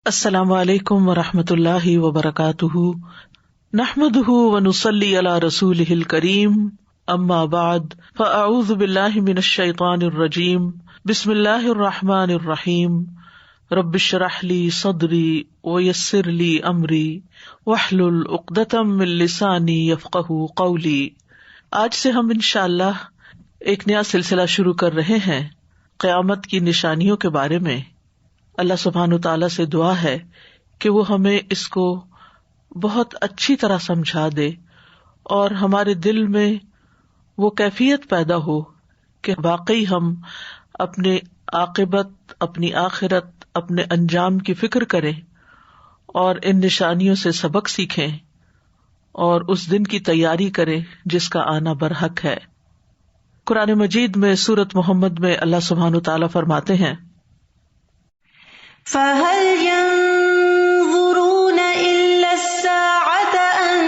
السلام علیکم ورحمۃ اللہ وبرکاتہ، نحمده ونصلی علی رسولہ الکریم، اما بعد فاعوذ باللہ من الشیطان الرجیم، بسم اللہ الرحمن الرحیم، رب اشرح لی صدری ویسر لی امری واحلل عقدۃ من لسانی یفقہوا قولی۔ آج سے ہم انشاءاللہ ایک نیا سلسلہ شروع کر رہے ہیں قیامت کی نشانیوں کے بارے میں۔ اللہ سبحانہ وتعالیٰ سے دعا ہے کہ وہ ہمیں اس کو بہت اچھی طرح سمجھا دے اور ہمارے دل میں وہ کیفیت پیدا ہو کہ واقعی ہم اپنے عاقبت، اپنی آخرت، اپنے انجام کی فکر کریں اور ان نشانیوں سے سبق سیکھیں اور اس دن کی تیاری کریں جس کا آنا برحق ہے۔ قرآن مجید میں سورۃ محمد میں اللہ سبحانہ وتعالیٰ فرماتے ہیں، فَهَلْ يَنظُرُونَ إِلَّا السَّاعَةَ أَن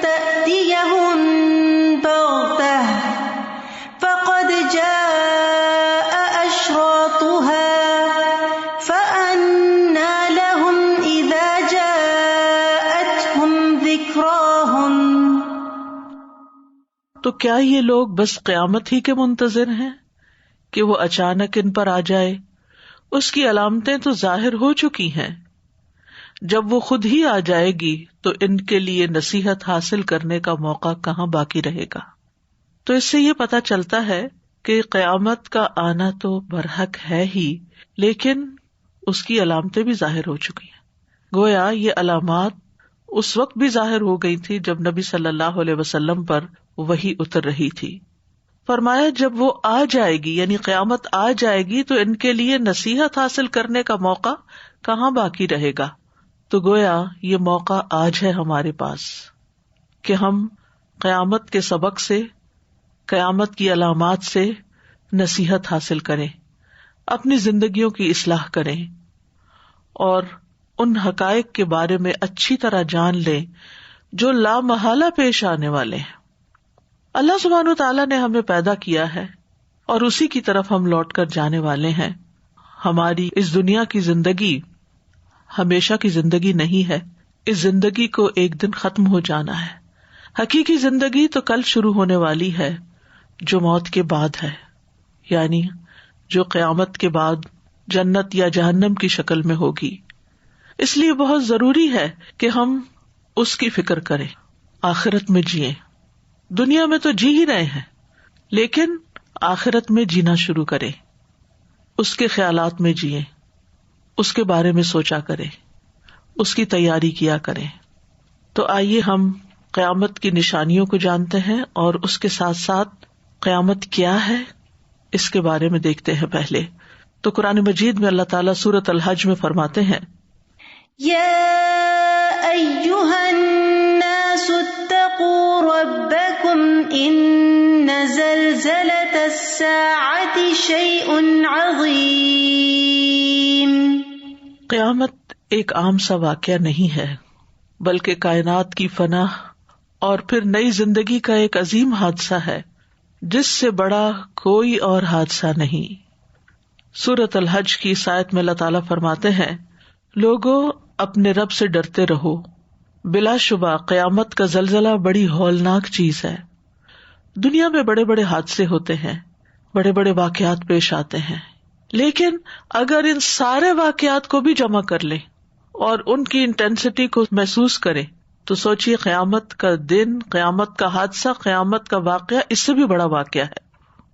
تَأْتِيَهُم بَغْتَةً فَقَدْ جَاءَ أَشْرَاطُهَا فَأَنَّىٰ لَهُمْ إِذَا جَاءَتْهُمْ ذِكْرَاهُمْ۔ تو کیا یہ لوگ بس قیامت ہی کے منتظر ہیں کہ وہ اچانک ان پر آ جائے؟ اس کی علامتیں تو ظاہر ہو چکی ہیں، جب وہ خود ہی آ جائے گی تو ان کے لیے نصیحت حاصل کرنے کا موقع کہاں باقی رہے گا۔ تو اس سے یہ پتہ چلتا ہے کہ قیامت کا آنا تو برحق ہے ہی، لیکن اس کی علامتیں بھی ظاہر ہو چکی ہیں۔ گویا یہ علامات اس وقت بھی ظاہر ہو گئی تھی جب نبی صلی اللہ علیہ وسلم پر وحی اتر رہی تھی۔ فرمایا جب وہ آ جائے گی، یعنی قیامت آ جائے گی، تو ان کے لیے نصیحت حاصل کرنے کا موقع کہاں باقی رہے گا۔ تو گویا یہ موقع آج ہے ہمارے پاس کہ ہم قیامت کے سبق سے، قیامت کی علامات سے نصیحت حاصل کریں، اپنی زندگیوں کی اصلاح کریں اور ان حقائق کے بارے میں اچھی طرح جان لیں جو لامحالہ پیش آنے والے ہیں۔ اللہ سبحانہ وتعالیٰ نے ہمیں پیدا کیا ہے اور اسی کی طرف ہم لوٹ کر جانے والے ہیں۔ ہماری اس دنیا کی زندگی ہمیشہ کی زندگی نہیں ہے، اس زندگی کو ایک دن ختم ہو جانا ہے۔ حقیقی زندگی تو کل شروع ہونے والی ہے جو موت کے بعد ہے، یعنی جو قیامت کے بعد جنت یا جہنم کی شکل میں ہوگی۔ اس لیے بہت ضروری ہے کہ ہم اس کی فکر کریں، آخرت میں جئیں۔ دنیا میں تو جی ہی رہے ہیں، لیکن آخرت میں جینا شروع کریں، اس کے خیالات میں جئیں، اس کے بارے میں سوچا کریں، اس کی تیاری کیا کریں۔ تو آئیے ہم قیامت کی نشانیوں کو جانتے ہیں اور اس کے ساتھ ساتھ قیامت کیا ہے اس کے بارے میں دیکھتے ہیں۔ پہلے تو قرآن مجید میں اللہ تعالیٰ سورۃ الحج میں فرماتے ہیں، یا ایھا الناس اتقوا ربکم ان زلزلۃ الساعۃ شیء عظیم۔ قیامت ایک عام سا واقعہ نہیں ہے، بلکہ کائنات کی فنا اور پھر نئی زندگی کا ایک عظیم حادثہ ہے جس سے بڑا کوئی اور حادثہ نہیں۔ سورۃ الحج کی اس آیت میں اللہ تعالیٰ فرماتے ہیں، لوگوں اپنے رب سے ڈرتے رہو، بلا شبہ قیامت کا زلزلہ بڑی ہولناک چیز ہے۔ دنیا میں بڑے بڑے حادثے ہوتے ہیں، بڑے بڑے واقعات پیش آتے ہیں، لیکن اگر ان سارے واقعات کو بھی جمع کر لیں اور ان کی انٹینسٹی کو محسوس کریں تو سوچئے قیامت کا دن، قیامت کا حادثہ، قیامت کا واقعہ اس سے بھی بڑا واقعہ ہے۔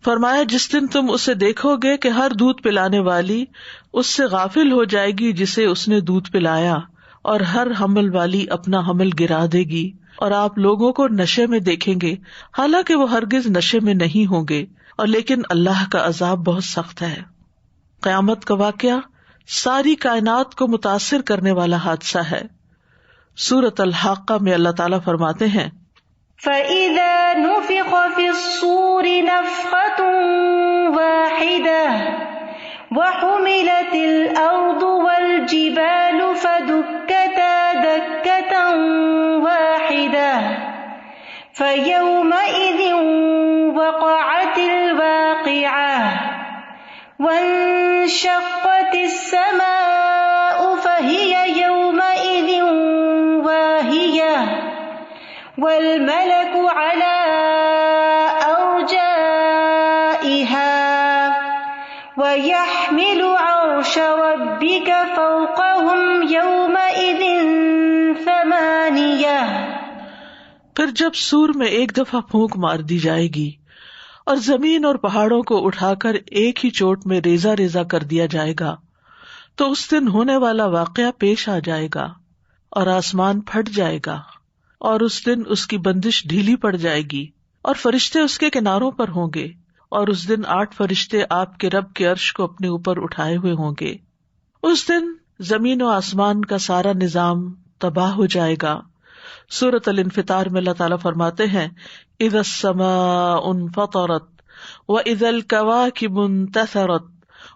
فرمایا جس دن تم اسے دیکھو گے کہ ہر دودھ پلانے والی اس سے غافل ہو جائے گی جسے اس نے دودھ پلایا، اور ہر حمل والی اپنا حمل گرا دے گی، اور آپ لوگوں کو نشے میں دیکھیں گے حالانکہ وہ ہرگز نشے میں نہیں ہوں گے، اور لیکن اللہ کا عذاب بہت سخت ہے۔ قیامت کا واقعہ ساری کائنات کو متاثر کرنے والا حادثہ ہے۔ سورۃ الحاقہ میں اللہ تعالیٰ فرماتے ہیں، فَإِذَا نُفِخَ فِي الصُّورِ نَفْخَةٌ وَاحِدَةٌ وَحُمِلَتِ الْأَرْضُ وَالْجِبَالُ فَدُكَّتَا دَكَّةً وَاحِدَةً فَيَوْمَئِذٍ وَقَعَتِ الْوَاقِعَةُ وَانشَقَّتِ السَّمَاءُ فَهِيَ والملك على أرجائها ويحمل عرش ربك فوقهم يومئذ ثمانية۔ پھر جب سور میں ایک دفعہ پھونک مار دی جائے گی اور زمین اور پہاڑوں کو اٹھا کر ایک ہی چوٹ میں ریزہ ریزہ کر دیا جائے گا تو اس دن ہونے والا واقعہ پیش آ جائے گا اور آسمان پھٹ جائے گا اور اس دن اس کی بندش ڈھیلی پڑ جائے گی اور فرشتے اس کے کناروں پر ہوں گے اور اس دن 8 فرشتے آپ کے رب کے عرش کو اپنے اوپر اٹھائے ہوئے ہوں گے۔ اس دن زمین و آسمان کا سارا نظام تباہ ہو جائے گا۔ سورۃ الانفطار میں اللہ تعالیٰ فرماتے ہیں اذا السماء انفطرت واذا الكواكب انتثرت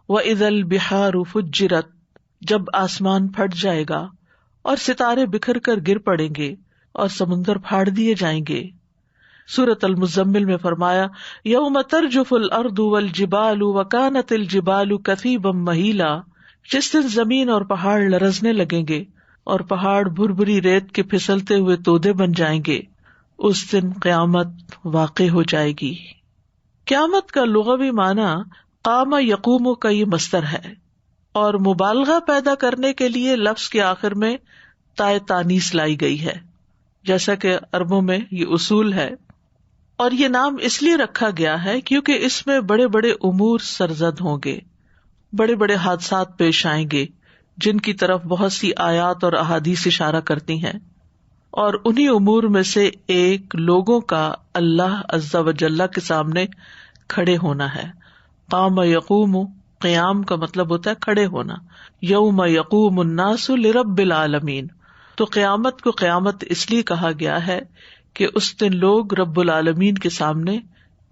واذا البحار فجرت، جب آسمان پھٹ جائے گا اور ستارے بکھر کر گر پڑیں گے اور سمندر پھاڑ دیے جائیں گے۔ سورۃ المزمل میں فرمایا یوم ترجف الارض والجبال وکانت الجبال کثیبا مہیلا، جس دن زمین اور پہاڑ لرزنے لگیں گے اور پہاڑ بھربھری ریت کے پھسلتے ہوئے تودے بن جائیں گے، اس دن قیامت واقع ہو جائے گی۔ قیامت کا لغوی معنی قام یقوم کا یہ مصدر ہے اور مبالغہ پیدا کرنے کے لیے لفظ کے آخر میں تائے تانیث لائی گئی ہے، جیسا کہ عربوں میں یہ اصول ہے۔ اور یہ نام اس لیے رکھا گیا ہے کیونکہ اس میں بڑے بڑے امور سرزد ہوں گے، بڑے بڑے حادثات پیش آئیں گے جن کی طرف بہت سی آیات اور احادیث اشارہ کرتی ہیں، اور انہی امور میں سے ایک لوگوں کا اللہ عز و جل کے سامنے کھڑے ہونا ہے۔ قام یقوم، قیام کا مطلب ہوتا ہے کھڑے ہونا۔ یوم یقوم الناس لرب العالمین، تو قیامت کو قیامت اس لیے کہا گیا ہے کہ اس دن لوگ رب العالمین کے سامنے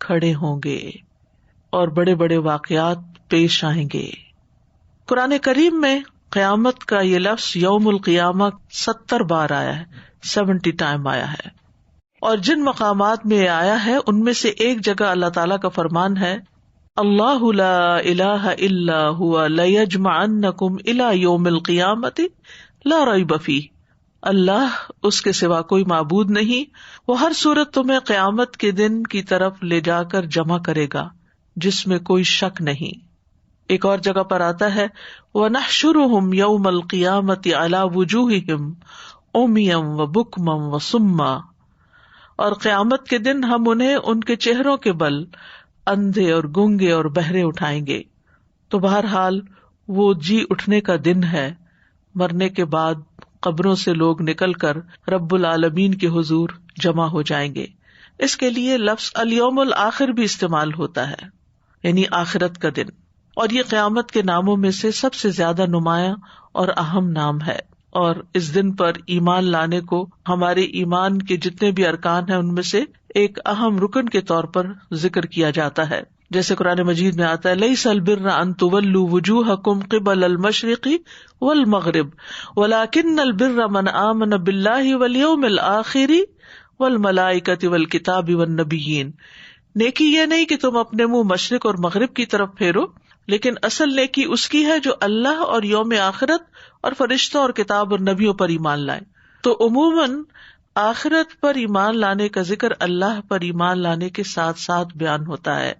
کھڑے ہوں گے اور بڑے بڑے واقعات پیش آئیں گے۔ قرآن کریم میں قیامت کا یہ لفظ یوم القیامہ 70 بار آیا ہے، 70 ٹائم آیا ہے، اور جن مقامات میں آیا ہے ان میں سے ایک جگہ اللہ تعالیٰ کا فرمان ہے اللہ لا الہ الا هو لیجمعنکم الی یوم القیامۃ لا ریب فیہ، اللہ اس کے سوا کوئی معبود نہیں، وہ ہر صورت تمہیں قیامت کے دن کی طرف لے جا کر جمع کرے گا جس میں کوئی شک نہیں۔ ایک اور جگہ پر آتا ہے وَنَحْشُرُهُمْ يَوْمَ الْقِيَامَةِ عَلَى وُجُوهِهِمْ عُمْيًا وَبُكْمًا وَصُمًّا، اور قیامت کے دن ہم انہیں ان کے چہروں کے بل اندھے اور گونگے اور بہرے اٹھائیں گے۔ تو بہرحال وہ جی اٹھنے کا دن ہے، مرنے کے بعد قبروں سے لوگ نکل کر رب العالمین کے حضور جمع ہو جائیں گے۔ اس کے لیے لفظ الیوم الآخر بھی استعمال ہوتا ہے، یعنی آخرت کا دن، اور یہ قیامت کے ناموں میں سے سب سے زیادہ نمایاں اور اہم نام ہے، اور اس دن پر ایمان لانے کو ہمارے ایمان کے جتنے بھی ارکان ہیں ان میں سے ایک اہم رکن کے طور پر ذکر کیا جاتا ہے، جیسے قرآن مجید میں آتا ہے لیس البر ان تولوا وجوہکم قبل المشرق والمغرب ولکن البر من آمن باللہ والیوم الآخر والملائکۃ والکتاب والنبیین، نیکی یہ نہیں کہ تم اپنے منہ مشرق اور مغرب کی طرف پھیرو، لیکن اصل نیکی اس کی ہے جو اللہ اور یوم آخرت اور فرشتوں اور کتاب اور نبیوں پر ایمان لائے۔ تو عموماً آخرت پر ایمان لانے کا ذکر اللہ پر ایمان لانے کے ساتھ ساتھ بیان ہوتا ہے۔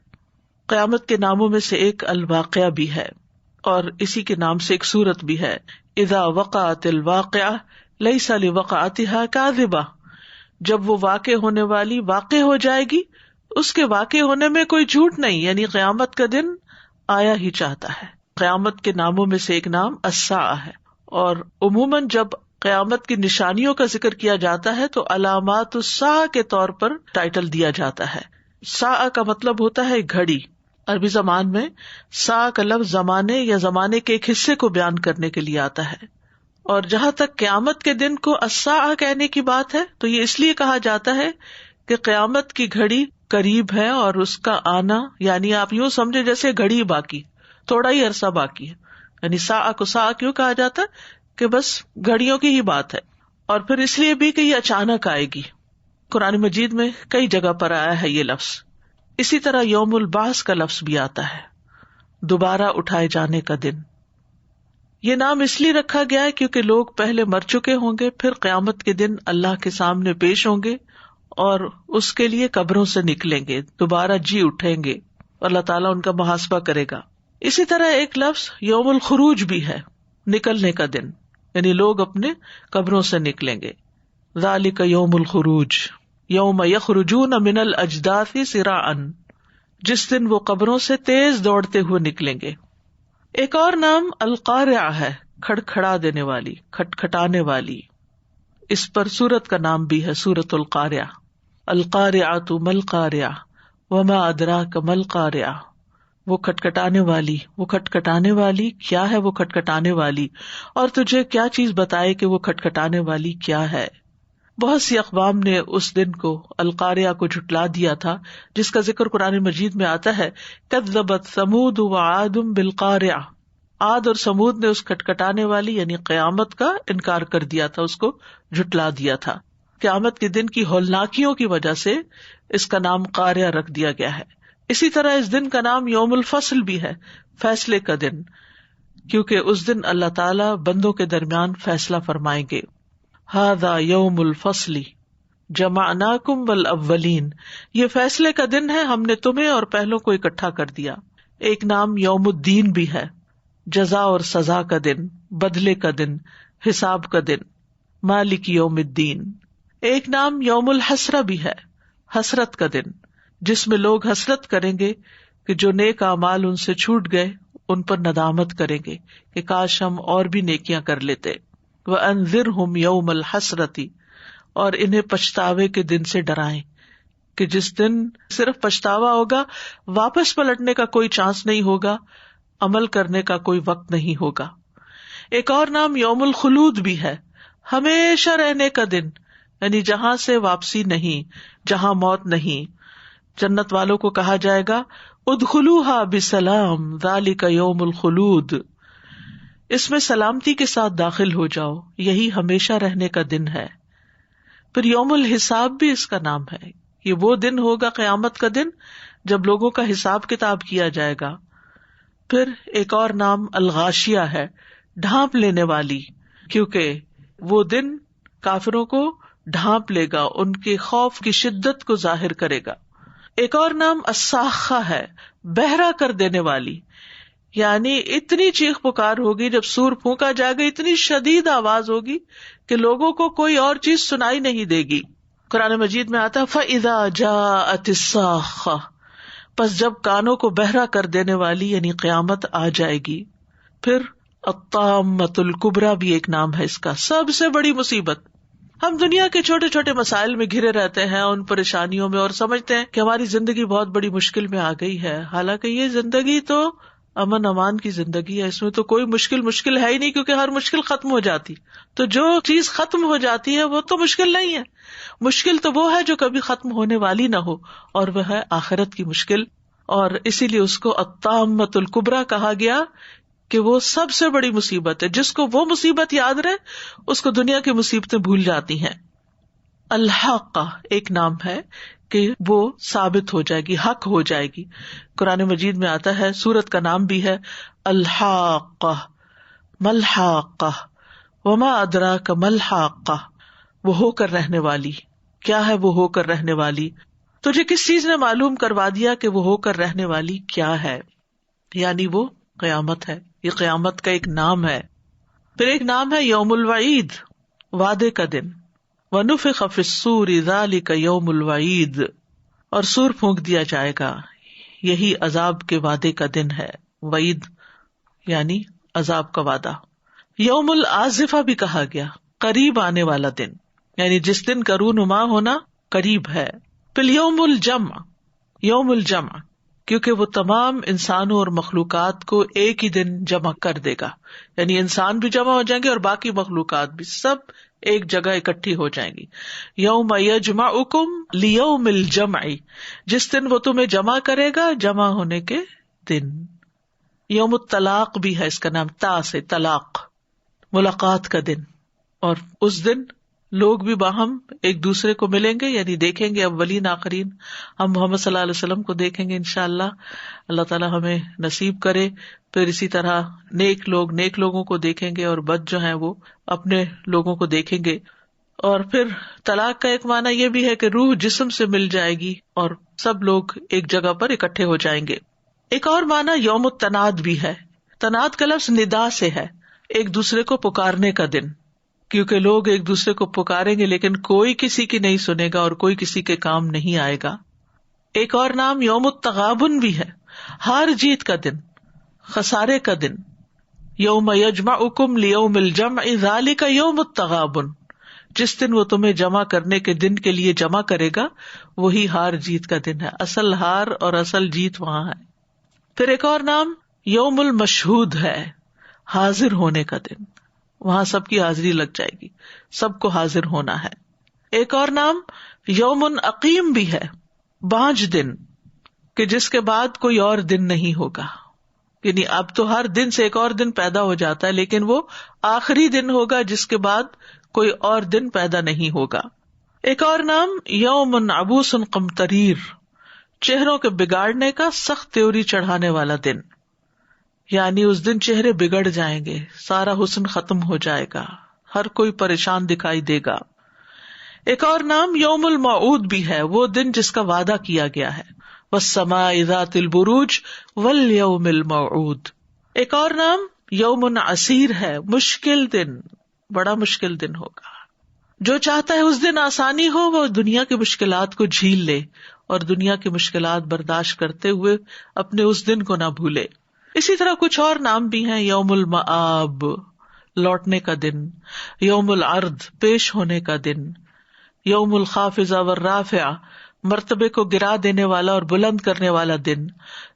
قیامت کے ناموں میں سے ایک الواقعہ بھی ہے، اور اسی کے نام سے ایک سورت بھی ہے، اذا وقعت الواقعہ لیس لوقعتها کاذبہ، جب وہ واقع ہونے والی واقع ہو جائے گی اس کے واقع ہونے میں کوئی جھوٹ نہیں، یعنی قیامت کا دن آیا ہی چاہتا ہے۔ قیامت کے ناموں میں سے ایک نام الساعہ ہے، اور عموماً جب قیامت کی نشانیوں کا ذکر کیا جاتا ہے تو علامات الساعہ کے طور پر ٹائٹل دیا جاتا ہے۔ ساعہ کا مطلب ہوتا ہے گھڑی، عربی زبان میں ساعہ کا لفظ زمانے یا زمانے کے ایک حصے کو بیان کرنے کے لیے آتا ہے، اور جہاں تک قیامت کے دن کو الساعہ کہنے کی بات ہے تو یہ اس لیے کہا جاتا ہے کہ قیامت کی گھڑی قریب ہے اور اس کا آنا، یعنی آپ یوں سمجھے جیسے گھڑی باقی، تھوڑا ہی عرصہ باقی ہے، یعنی ساعہ کو ساعہ کیوں کہا جاتا ہے کہ بس گھڑیوں کی ہی بات ہے، اور پھر اس لیے بھی کہ یہ اچانک آئے گی۔ قرآن مجید میں کئی جگہ پر آیا ہے یہ لفظ۔ اسی طرح یوم البعث کا لفظ بھی آتا ہے، دوبارہ اٹھائے جانے کا دن۔ یہ نام اس لیے رکھا گیا ہے کیونکہ لوگ پہلے مر چکے ہوں گے، پھر قیامت کے دن اللہ کے سامنے پیش ہوں گے اور اس کے لیے قبروں سے نکلیں گے، دوبارہ جی اٹھیں گے، اللہ تعالیٰ ان کا محاسبہ کرے گا. اسی طرح ایک لفظ یوم الخروج بھی ہے، نکلنے کا دن، یعنی لوگ اپنے قبروں سے نکلیں گے. ذالک یوم الخروج یوم یخرجون من الاجداث سراعا، جس دن وہ قبروں سے تیز دوڑتے ہوئے نکلیں گے. ایک اور نام القارعہ ہے، کھڑکھڑا دینے والی، کھٹکھٹانے والی. اس پر سورت کا نام بھی ہے، سورت القارعہ. القارعۃ ما القارعہ وما ادراک ما القارعہ. وہ کھٹکھٹانے والی، وہ کھٹکھٹانے والی کیا ہے، وہ کھٹکھٹانے والی، اور تجھے کیا چیز بتائے کہ وہ کھٹکھٹانے والی کیا ہے. بہت سی اقوام نے اس دن کو، القارعہ کو جھٹلا دیا تھا، جس کا ذکر قرآن مجید میں آتا ہے، کذبت ثمود وعاد بالقارعہ. عاد اور سمود نے اس کھٹکھٹانے والی یعنی قیامت کا انکار کر دیا تھا، اس کو جھٹلا دیا تھا. قیامت کے دن کی ہولناکیوں کی وجہ سے اس کا نام قارعہ رکھ دیا گیا ہے. اسی طرح اس دن کا نام یوم الفصل بھی ہے، فیصلے کا دن، کیونکہ اس دن اللہ تعالیٰ بندوں کے درمیان فیصلہ فرمائیں گے. ھذا یوم الفصل جمعناکم والاولین، یہ فیصلے کا دن ہے، ہم نے تمہیں اور پہلوں کو اکٹھا کر دیا. ایک نام یوم الدین بھی ہے، جزا اور سزا کا دن، بدلے کا دن، حساب کا دن، مالک یوم الدین. ایک نام یوم الحسرہ بھی ہے، حسرت کا دن، جس میں لوگ حسرت کریں گے کہ جو نیک اعمال ان سے چھوٹ گئے، ان پر ندامت کریں گے کہ کاش ہم اور بھی نیکیاں کر لیتے. وَأَنذِرْهُمْ يَوْمَ الْحَسْرَةِ، اور انہیں پچھتاوے کے دن سے ڈرائیں کہ جس دن صرف پچھتاوا ہوگا، واپس پلٹنے کا کوئی چانس نہیں ہوگا، عمل کرنے کا کوئی وقت نہیں ہوگا. ایک اور نام یوم الخلود بھی ہے، ہمیشہ رہنے کا دن، یعنی جہاں سے واپسی نہیں، جہاں موت نہیں. جنت والوں کو کہا جائے گا ادخلوها بسلام ذالک یوم الخلود، اس میں سلامتی کے ساتھ داخل ہو جاؤ، یہی ہمیشہ رہنے کا دن ہے. پھر یوم الحساب بھی اس کا نام ہے، یہ وہ دن ہوگا قیامت کا دن جب لوگوں کا حساب کتاب کیا جائے گا. پھر ایک اور نام الغاشیہ ہے، ڈھانپ لینے والی، کیونکہ وہ دن کافروں کو ڈھانپ لے گا، ان کے خوف کی شدت کو ظاہر کرے گا. ایک اور نام الصاخہ ہے، بہرا کر دینے والی، یعنی اتنی چیخ پکار ہوگی جب سور پھونکا جائے گا، اتنی شدید آواز ہوگی کہ لوگوں کو کوئی اور چیز سنائی نہیں دے گی. قرآن مجید میں آتا فَإِذَا جَاءَتِ الصَّاخَّةُ، پس جب کانوں کو بہرا کر دینے والی یعنی قیامت آ جائے گی. پھر الطامۃ الکبریٰ بھی ایک نام ہے اس کا، سب سے بڑی مصیبت. ہم دنیا کے چھوٹے چھوٹے مسائل میں گھرے رہتے ہیں، ان پریشانیوں میں، اور سمجھتے ہیں کہ ہماری زندگی بہت بڑی مشکل میں آ گئی ہے، حالانکہ یہ زندگی تو امن امان کی زندگی ہے، اس میں تو کوئی مشکل ہے ہی نہیں، کیونکہ ہر مشکل ختم ہو جاتی. تو جو چیز ختم ہو جاتی ہے وہ تو مشکل نہیں ہے، مشکل تو وہ ہے جو کبھی ختم ہونے والی نہ ہو، اور وہ ہے آخرت کی مشکل. اور اسی لیے اس کو الطامۃ الکبریٰ کہا گیا کہ وہ سب سے بڑی مصیبت ہے. جس کو وہ مصیبت یاد رہے اس کو دنیا کی مصیبتیں بھول جاتی ہیں. الحاقہ ایک نام ہے کہ وہ ثابت ہو جائے گی، حق ہو جائے گی. قرآن مجید میں آتا ہے، سورت کا نام بھی ہے الحاقہ، ملحاقہ وما ادراک ملحاقہ، وہ ہو کر رہنے والی. کیا ہے وہ ہو کر رہنے والی؟ تجھے کس چیز نے معلوم کروا دیا کہ وہ ہو کر رہنے والی کیا ہے؟ یعنی وہ قیامت ہے، یہ قیامت کا ایک نام ہے. پھر ایک نام ہے یوم الوعید، وعدے کا دن. وَنُفِخَ فِي الصُّورِ ذَلِكَ يَوْمُ الْوَعِيدِ، اور سور پھونک دیا جائے گا، یہی عذاب کے وعدے کا دن ہے. وعید یعنی عذاب کا وعدہ. یوم الآزفہ بھی کہا گیا، قریب آنے والا دن، یعنی جس دن کا رونما ہونا قریب ہے. پھر یوم الجمع، یوم الجمع کیونکہ وہ تمام انسانوں اور مخلوقات کو ایک ہی دن جمع کر دے گا، یعنی انسان بھی جمع ہو جائیں گے اور باقی مخلوقات بھی، سب ایک جگہ اکٹھی ہو جائیں گی. یوم یجمعکم لیوم الجمع، جس دن وہ تمہیں جمع کرے گا جمع ہونے کے دن. یوم الطلاق بھی ہے اس کا نام، تا سے طلاق، ملاقات کا دن. اور اس دن لوگ بھی باہم ایک دوسرے کو ملیں گے، یعنی دیکھیں گے اولین آخرین. ہم محمد صلی اللہ علیہ وسلم کو دیکھیں گے انشاءاللہ، اللہ تعالیٰ ہمیں نصیب کرے. پھر اسی طرح نیک لوگ نیک لوگوں کو دیکھیں گے، اور بد جو ہیں وہ اپنے لوگوں کو دیکھیں گے. اور پھر طلاق کا ایک معنی یہ بھی ہے کہ روح جسم سے مل جائے گی اور سب لوگ ایک جگہ پر اکٹھے ہو جائیں گے. ایک اور معنی یوم التناد بھی ہے. تناد کا لفظ ندا سے ہے، ایک دوسرے کو پکارنے کا دن، کیونکہ لوگ ایک دوسرے کو پکاریں گے لیکن کوئی کسی کی نہیں سنے گا اور کوئی کسی کے کام نہیں آئے گا. ایک اور نام یوم التغابن بھی ہے، ہار جیت کا دن، خسارے کا دن. یوم یجمعکم لیوم الجمع ذالک یوم التغابن، جس دن وہ تمہیں جمع کرنے کے دن کے لیے جمع کرے گا وہی ہار جیت کا دن ہے. اصل ہار اور اصل جیت وہاں ہے. پھر ایک اور نام یوم المشہود ہے، حاضر ہونے کا دن، وہاں سب کی حاضری لگ جائے گی، سب کو حاضر ہونا ہے. ایک اور نام یوم عقیم بھی ہے، بانجھ دن، کہ جس کے بعد کوئی اور دن نہیں ہوگا. یعنی اب تو ہر دن سے ایک اور دن پیدا ہو جاتا ہے لیکن وہ آخری دن ہوگا جس کے بعد کوئی اور دن پیدا نہیں ہوگا. ایک اور نام یوم عبوس قمطریر، چہروں کے بگاڑنے کا سخت تیوری چڑھانے والا دن. یعنی اس دن چہرے بگڑ جائیں گے، سارا حسن ختم ہو جائے گا، ہر کوئی پریشان دکھائی دے گا. ایک اور نام یوم الموعود بھی ہے، وہ دن جس کا وعدہ کیا گیا ہے، والسماء ذات البروج والیوم الموعود. ایک اور نام یوم عسیر ہے، مشکل دن، بڑا مشکل دن ہوگا. جو چاہتا ہے اس دن آسانی ہو وہ دنیا کی مشکلات کو جھیل لے اور دنیا کی مشکلات برداشت کرتے ہوئے اپنے اس دن کو نہ بھولے. اسی طرح کچھ اور نام بھی ہیں، یوم المآب، لوٹنے کا دن، یوم العرض، پیش ہونے کا دن، یوم الخافضہ والرافعہ، مرتبے کو گرا دینے والا اور بلند کرنے والا دن،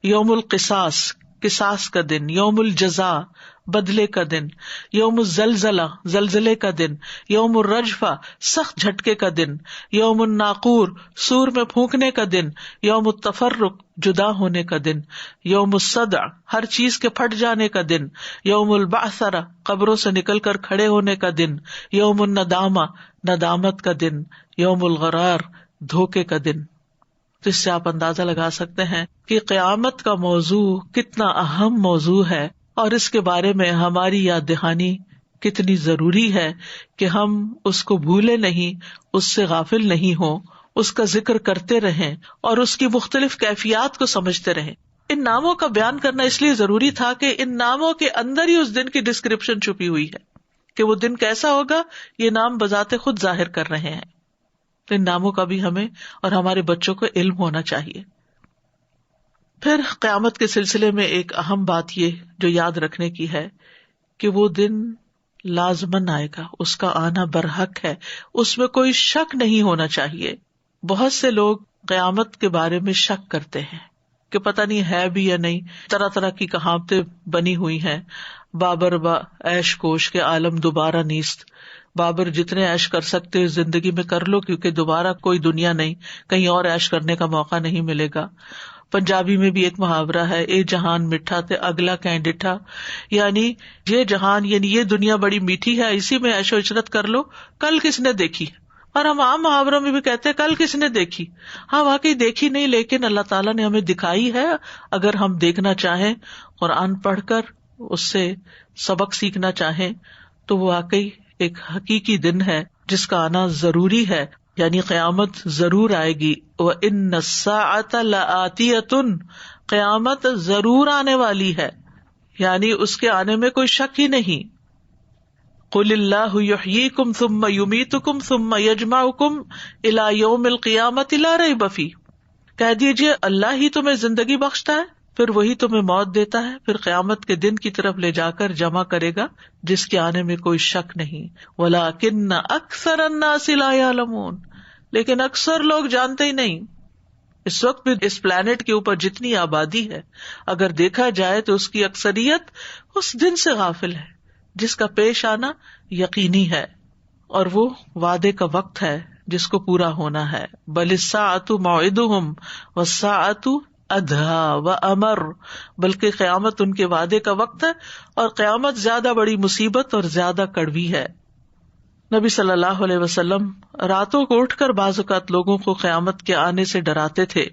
یوم القصاص، قصاص کا دن، یوم الجزاء، بدلے کا دن، یوم الزلزلہ، زلزلے کا دن، یوم الرجفہ، سخت جھٹکے کا دن، یوم الناقور، سور میں پھونکنے کا دن، یوم التفرق، جدا ہونے کا دن، یوم الصدع، ہر چیز کے پھٹ جانے کا دن، یوم البعثرہ، قبروں سے نکل کر کھڑے ہونے کا دن، یوم الندامہ، ندامت کا دن، یوم الغرار، دھوکے کا دن. تو اس سے آپ اندازہ لگا سکتے ہیں کہ قیامت کا موضوع کتنا اہم موضوع ہے اور اس کے بارے میں ہماری یاد دہانی کتنی ضروری ہے کہ ہم اس کو بھولے نہیں، اس سے غافل نہیں ہوں، اس کا ذکر کرتے رہیں اور اس کی مختلف کیفیات کو سمجھتے رہیں. ان ناموں کا بیان کرنا اس لیے ضروری تھا کہ ان ناموں کے اندر ہی اس دن کی ڈسکرپشن چھپی ہوئی ہے کہ وہ دن کیسا ہوگا، یہ نام بذات خود ظاہر کر رہے ہیں. تو ان ناموں کا بھی ہمیں اور ہمارے بچوں کو علم ہونا چاہیے. پھر قیامت کے سلسلے میں ایک اہم بات یہ جو یاد رکھنے کی ہے کہ وہ دن لازماً آئے گا، اس کا آنا برحق ہے، اس میں کوئی شک نہیں ہونا چاہیے. بہت سے لوگ قیامت کے بارے میں شک کرتے ہیں کہ پتہ نہیں ہے بھی یا نہیں، طرح طرح کی کہاوتیں بنی ہوئی ہیں. بابر با عیش کوش کے عالم دوبارہ نیست، بابر جتنے عیش کر سکتے زندگی میں کر لو کیونکہ دوبارہ کوئی دنیا نہیں، کہیں اور عیش کرنے کا موقع نہیں ملے گا. پنجابی میں بھی ایک محاورہ ہے، اے جہان میٹھا تے اگلا کہیں ڈٹھا، یعنی یہ جہان یعنی یہ دنیا بڑی میٹھی ہے، اسی میں عیش و عشرت کر لو، کل کس نے دیکھی. اور ہم عام محاوروں میں بھی کہتے ہیں کل کس نے دیکھی. ہاں واقعی دیکھی نہیں، لیکن اللہ تعالیٰ نے ہمیں دکھائی ہے. اگر ہم دیکھنا چاہیں، قرآن پڑھ کر اس سے سبق سیکھنا چاہیں تو وہ واقعی ایک حقیقی دن ہے جس کا آنا ضروری ہے. یعنی قیامت ضرور آئے گی. وَإِنَّ السَّاعَةَ لَآتِيَةٌ، قیامت ضرور آنے والی ہے، یعنی اس کے آنے میں کوئی شک ہی نہیں. قُلِ اللَّهُ يُحْيِيكُمْ ثُمَّ يُمِيتُكُمْ ثُمَّ يَجْمَعُكُمْ إِلَى يَوْمِ الْقِيَامَةِ لَا رَيْبَ فِيهِ، کہہ دیجیے اللہ ہی تمہیں زندگی بخشتا ہے، پھر وہی تمہیں موت دیتا ہے، پھر قیامت کے دن کی طرف لے جا کر جمع کرے گا جس کے آنے میں کوئی شک نہیں. وَلَٰكِنَّ أَكْثَرَ النَّاسِ لَا يَعْلَمُونَ، لیکن اکثر لوگ جانتے ہی نہیں. اس وقت بھی اس پلانٹ کے اوپر جتنی آبادی ہے اگر دیکھا جائے تو اس کی اکثریت اس دن سے غافل ہے جس کا پیش آنا یقینی ہے اور وہ وعدے کا وقت ہے جس کو پورا ہونا ہے. بَلِ السَّاعَةُ مَوْعِدُهُمْ وَالسَّاعَةُ أَدْهَىٰ وَأَمَرُّ، بلکہ قیامت ان کے وعدے کا وقت ہے اور قیامت زیادہ بڑی مصیبت اور زیادہ کڑوی ہے. نبی صلی اللہ علیہ وسلم راتوں کو اٹھ کر بعض اوقات لوگوں کو قیامت کے آنے سے ڈراتے تھے.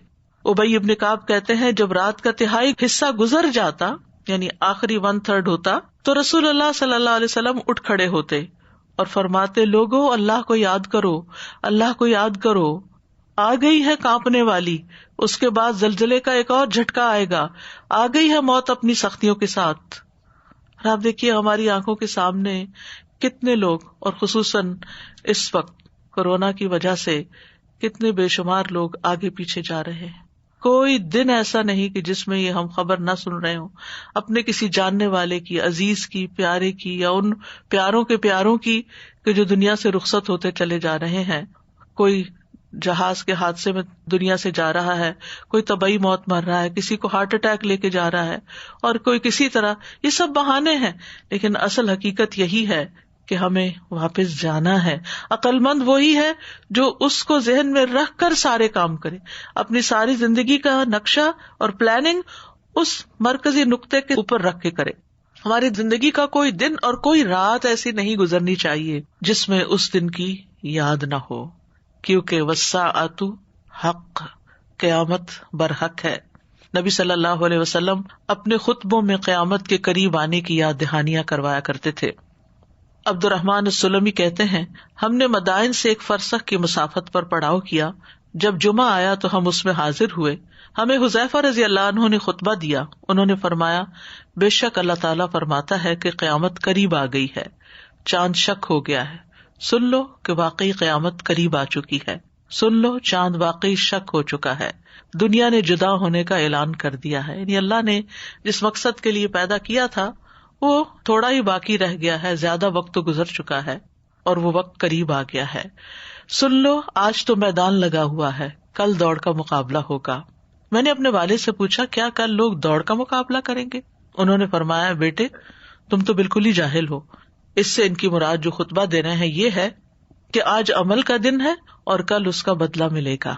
ابی ابن کعب کہتے ہیں جب رات کا تہائی حصہ گزر جاتا، یعنی آخری 1/3 ہوتا، تو رسول اللہ صلی اللہ علیہ وسلم اٹھ کھڑے ہوتے اور فرماتے لوگوں اللہ کو یاد کرو، اللہ کو یاد کرو، آ گئی ہے کانپنے والی، اس کے بعد زلزلے کا ایک اور جھٹکا آئے گا، آ گئی ہے موت اپنی سختیوں کے ساتھ۔ اور آپ دیکھیے ہماری آنکھوں کے سامنے کتنے لوگ، اور خصوصاً اس وقت کورونا کی وجہ سے کتنے بے شمار لوگ آگے پیچھے جا رہے ہیں۔ کوئی دن ایسا نہیں کہ جس میں یہ ہم خبر نہ سن رہے ہوں اپنے کسی جاننے والے کی، عزیز کی، پیارے کی، یا ان پیاروں کے پیاروں کی کہ جو دنیا سے رخصت ہوتے چلے جا رہے ہیں۔ کوئی جہاز کے حادثے میں دنیا سے جا رہا ہے، کوئی طبعی موت مر رہا ہے، کسی کو ہارٹ اٹیک لے کے جا رہا ہے، اور کوئی کسی طرح۔ یہ سب بہانے ہیں، لیکن اصل حقیقت یہی ہے کہ ہمیں واپس جانا ہے۔ عقل مند وہی ہے جو اس کو ذہن میں رکھ کر سارے کام کرے، اپنی ساری زندگی کا نقشہ اور پلاننگ اس مرکزی نقطے کے اوپر رکھ کے کرے۔ ہماری زندگی کا کوئی دن اور کوئی رات ایسی نہیں گزرنی چاہیے جس میں اس دن کی یاد نہ ہو، کیونکہ والساعۃ حق، قیامت برحق ہے۔ نبی صلی اللہ علیہ وسلم اپنے خطبوں میں قیامت کے قریب آنے کی یاد دہانیاں کروایا کرتے تھے۔ عبد الرحمن السلمی کہتے ہیں ہم نے مدائن سے ایک فرسخ کی مسافت پر پڑاؤ کیا، جب جمعہ آیا تو ہم اس میں حاضر ہوئے۔ ہمیں حذیفہ رضی اللہ عنہ نے خطبہ دیا، انہوں نے فرمایا بے شک اللہ تعالیٰ فرماتا ہے کہ قیامت قریب آ گئی ہے، چاند شک ہو گیا ہے، سن لو کہ واقعی قیامت قریب آ چکی ہے، سن لو چاند واقعی شک ہو چکا ہے، دنیا نے جدا ہونے کا اعلان کر دیا ہے۔ یعنی اللہ نے جس مقصد کے لیے پیدا کیا تھا وہ تھوڑا ہی باقی رہ گیا ہے، زیادہ وقت تو گزر چکا ہے اور وہ وقت قریب آ گیا ہے۔ سن لو آج تو میدان لگا ہوا ہے، کل دوڑ کا مقابلہ ہوگا۔ میں نے اپنے والد سے پوچھا کیا کل لوگ دوڑ کا مقابلہ کریں گے؟ انہوں نے فرمایا بیٹے تم تو بالکل ہی جاہل ہو، اس سے ان کی مراد جو خطبہ دے رہے ہیں یہ ہے کہ آج عمل کا دن ہے اور کل اس کا بدلہ ملے گا۔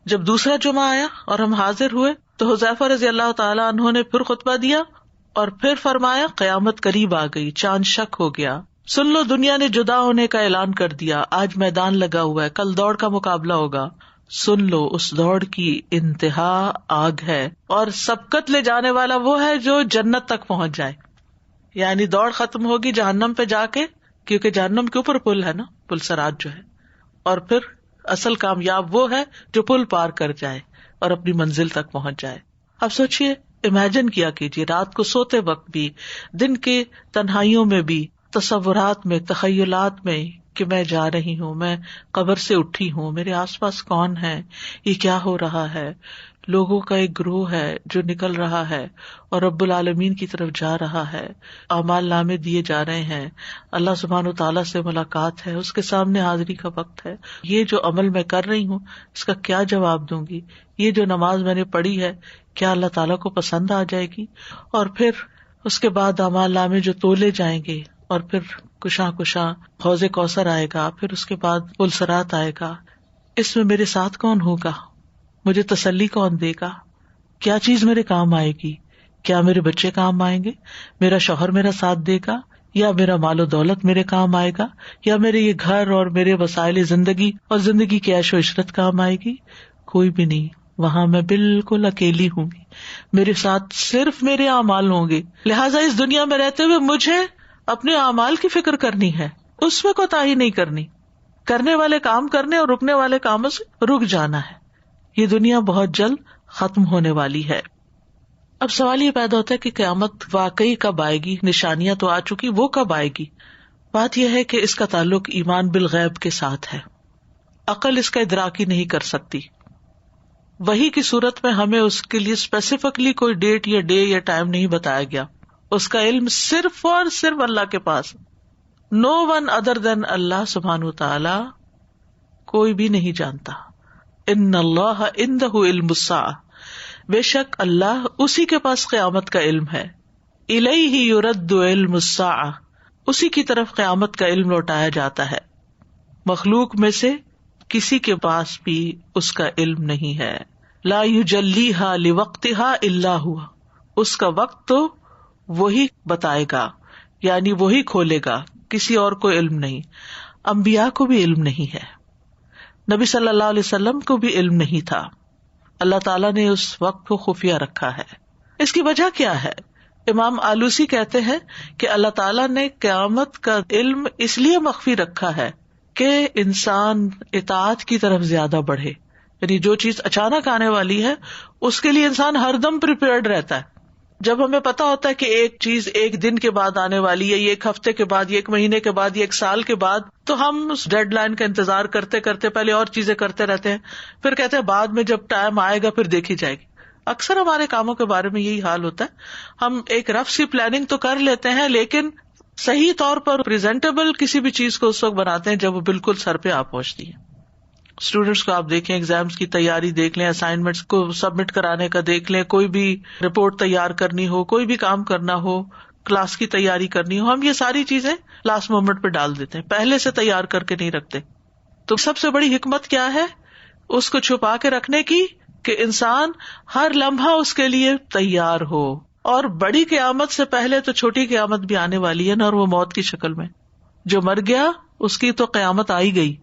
جب دوسرا جمعہ آیا اور ہم حاضر ہوئے تو حذیفہ رضی اللہ تعالیٰ عنہ نے پھر خطبہ دیا اور پھر فرمایا قیامت قریب آ گئی، چاند شک ہو گیا، سن لو دنیا نے جدا ہونے کا اعلان کر دیا، آج میدان لگا ہوا ہے، کل دوڑ کا مقابلہ ہوگا، سن لو اس دوڑ کی انتہا آگ ہے اور سبقت لے جانے والا وہ ہے جو جنت تک پہنچ جائے۔ یعنی دوڑ ختم ہوگی جہنم پہ جا کے، کیونکہ جہنم کے اوپر پل ہے نا، پل سرات جو ہے، اور پھر اصل کامیاب وہ ہے جو پل پار کر جائے اور اپنی منزل تک پہنچ جائے۔ اب سوچئے، امیجن کیا کیجیے رات کو سوتے وقت بھی، دن کے تنہائیوں میں بھی، تصورات میں، تخیلات میں کہ میں جا رہی ہوں، میں قبر سے اٹھی ہوں، میرے آس پاس کون ہے، یہ کیا ہو رہا ہے، لوگوں کا ایک گروہ ہے جو نکل رہا ہے اور رب العالمین کی طرف جا رہا ہے، اعمال نامے دیے جا رہے ہیں، اللہ سبحانہ و تعالیٰ سے ملاقات ہے، اس کے سامنے حاضری کا وقت ہے، یہ جو عمل میں کر رہی ہوں اس کا کیا جواب دوں گی، یہ جو نماز میں نے پڑھی ہے کیا اللہ تعالیٰ کو پسند آ جائے گی، اور پھر اس کے بعد اعمال نامے جو تولے جائیں گے، اور پھر کشاں کشاں حوض کوثر آئے گا، پھر اس کے بعد پل صراط آئے گا، اس میں میرے ساتھ کون ہوگا، مجھے تسلی کون دے گا، کیا چیز میرے کام آئے گی، کیا میرے بچے کام آئیں گے، میرا شوہر میرا ساتھ دے گا، یا میرا مال و دولت میرے کام آئے گا، یا میرے یہ گھر اور میرے وسائل زندگی اور زندگی کی عیش و عشرت کام آئے گی؟ کوئی بھی نہیں، وہاں میں بالکل اکیلی ہوں گی، میرے ساتھ صرف میرے اعمال ہوں گے۔ لہٰذا اس دنیا میں رہتے ہوئے مجھے اپنے اعمال کی فکر کرنی ہے، اس میں کوتاہی نہیں کرنی، کرنے والے کام کرنے اور رکنے والے کاموں سے رک جانا ہے۔ یہ دنیا بہت جلد ختم ہونے والی ہے۔ اب سوال یہ پیدا ہوتا ہے کہ قیامت واقعی کب آئے گی؟ نشانیاں تو آ چکی، وہ کب آئے گی؟ بات یہ ہے کہ اس کا تعلق ایمان بالغیب کے ساتھ ہے، عقل اس کا ادراک ہی نہیں کر سکتی۔ وحی کی صورت میں ہمیں اس کے لیے اسپیسیفکلی کوئی ڈیٹ یا ڈے یا ٹائم نہیں بتایا گیا، اس کا علم صرف اور صرف اللہ کے پاس، نو ون ادر دین اللہ سبحانہ وتعالی، کوئی بھی نہیں جانتا۔ ان اللہ عندہ علم الساعہ، بے شک اللہ اسی کے پاس قیامت کا علم ہے، الیہ یرد علم الساعہ، اسی کی طرف قیامت کا علم لوٹایا جاتا ہے، مخلوق میں سے کسی کے پاس بھی اس کا علم نہیں ہے۔ لا یجلیہا لوقتہا الا ہوا، اس کا وقت تو وہی بتائے گا، یعنی وہی کھولے گا، کسی اور کو علم نہیں۔ انبیاء کو بھی علم نہیں ہے، نبی صلی اللہ علیہ وسلم کو بھی علم نہیں تھا، اللہ تعالیٰ نے اس وقت کو خفیہ رکھا ہے۔ اس کی وجہ کیا ہے؟ امام آلوسی کہتے ہیں کہ اللہ تعالیٰ نے قیامت کا علم اس لیے مخفی رکھا ہے کہ انسان اطاعت کی طرف زیادہ بڑھے، یعنی جو چیز اچانک آنے والی ہے اس کے لیے انسان ہر دم پریپیئرڈ رہتا ہے. جب ہمیں پتا ہوتا ہے کہ ایک چیز ایک دن کے بعد آنے والی ہے، یہ ایک ہفتے کے بعد، یہ ایک مہینے کے بعد، یہ ایک سال کے بعد، تو ہم اس ڈیڈ لائن کا انتظار کرتے کرتے پہلے اور چیزیں کرتے رہتے ہیں، پھر کہتے ہیں بعد میں جب ٹائم آئے گا پھر دیکھی جائے گی. اکثر ہمارے کاموں کے بارے میں یہی حال ہوتا ہے، ہم ایک رف سی پلاننگ تو کر لیتے ہیں لیکن صحیح طور پر پریزنٹیبل کسی بھی چیز کو اس وقت بناتے ہیں جب وہ بالکل سر پہ آ پہنچتی ہے. اسٹوڈینٹس کو آپ دیکھیں، ایگزامس کی تیاری دیکھ لیں، اسائنمنٹس کو سبمٹ کرانے کا دیکھ لیں، کوئی بھی رپورٹ تیار کرنی ہو، کوئی بھی کام کرنا ہو، کلاس کی تیاری کرنی ہو، ہم یہ ساری چیزیں لاسٹ مومنٹ پہ ڈال دیتے ہیں، پہلے سے تیار کر کے نہیں رکھتے. تو سب سے بڑی حکمت کیا ہے اس کو چھپا کے رکھنے کی، کہ انسان ہر لمحہ اس کے لیے تیار ہو. اور بڑی قیامت سے پہلے تو چھوٹی قیامت بھی آنے والی ہے نا، اور وہ موت کی شکل میں. جو مر گیا اس کی تو قیامت آئی گئی،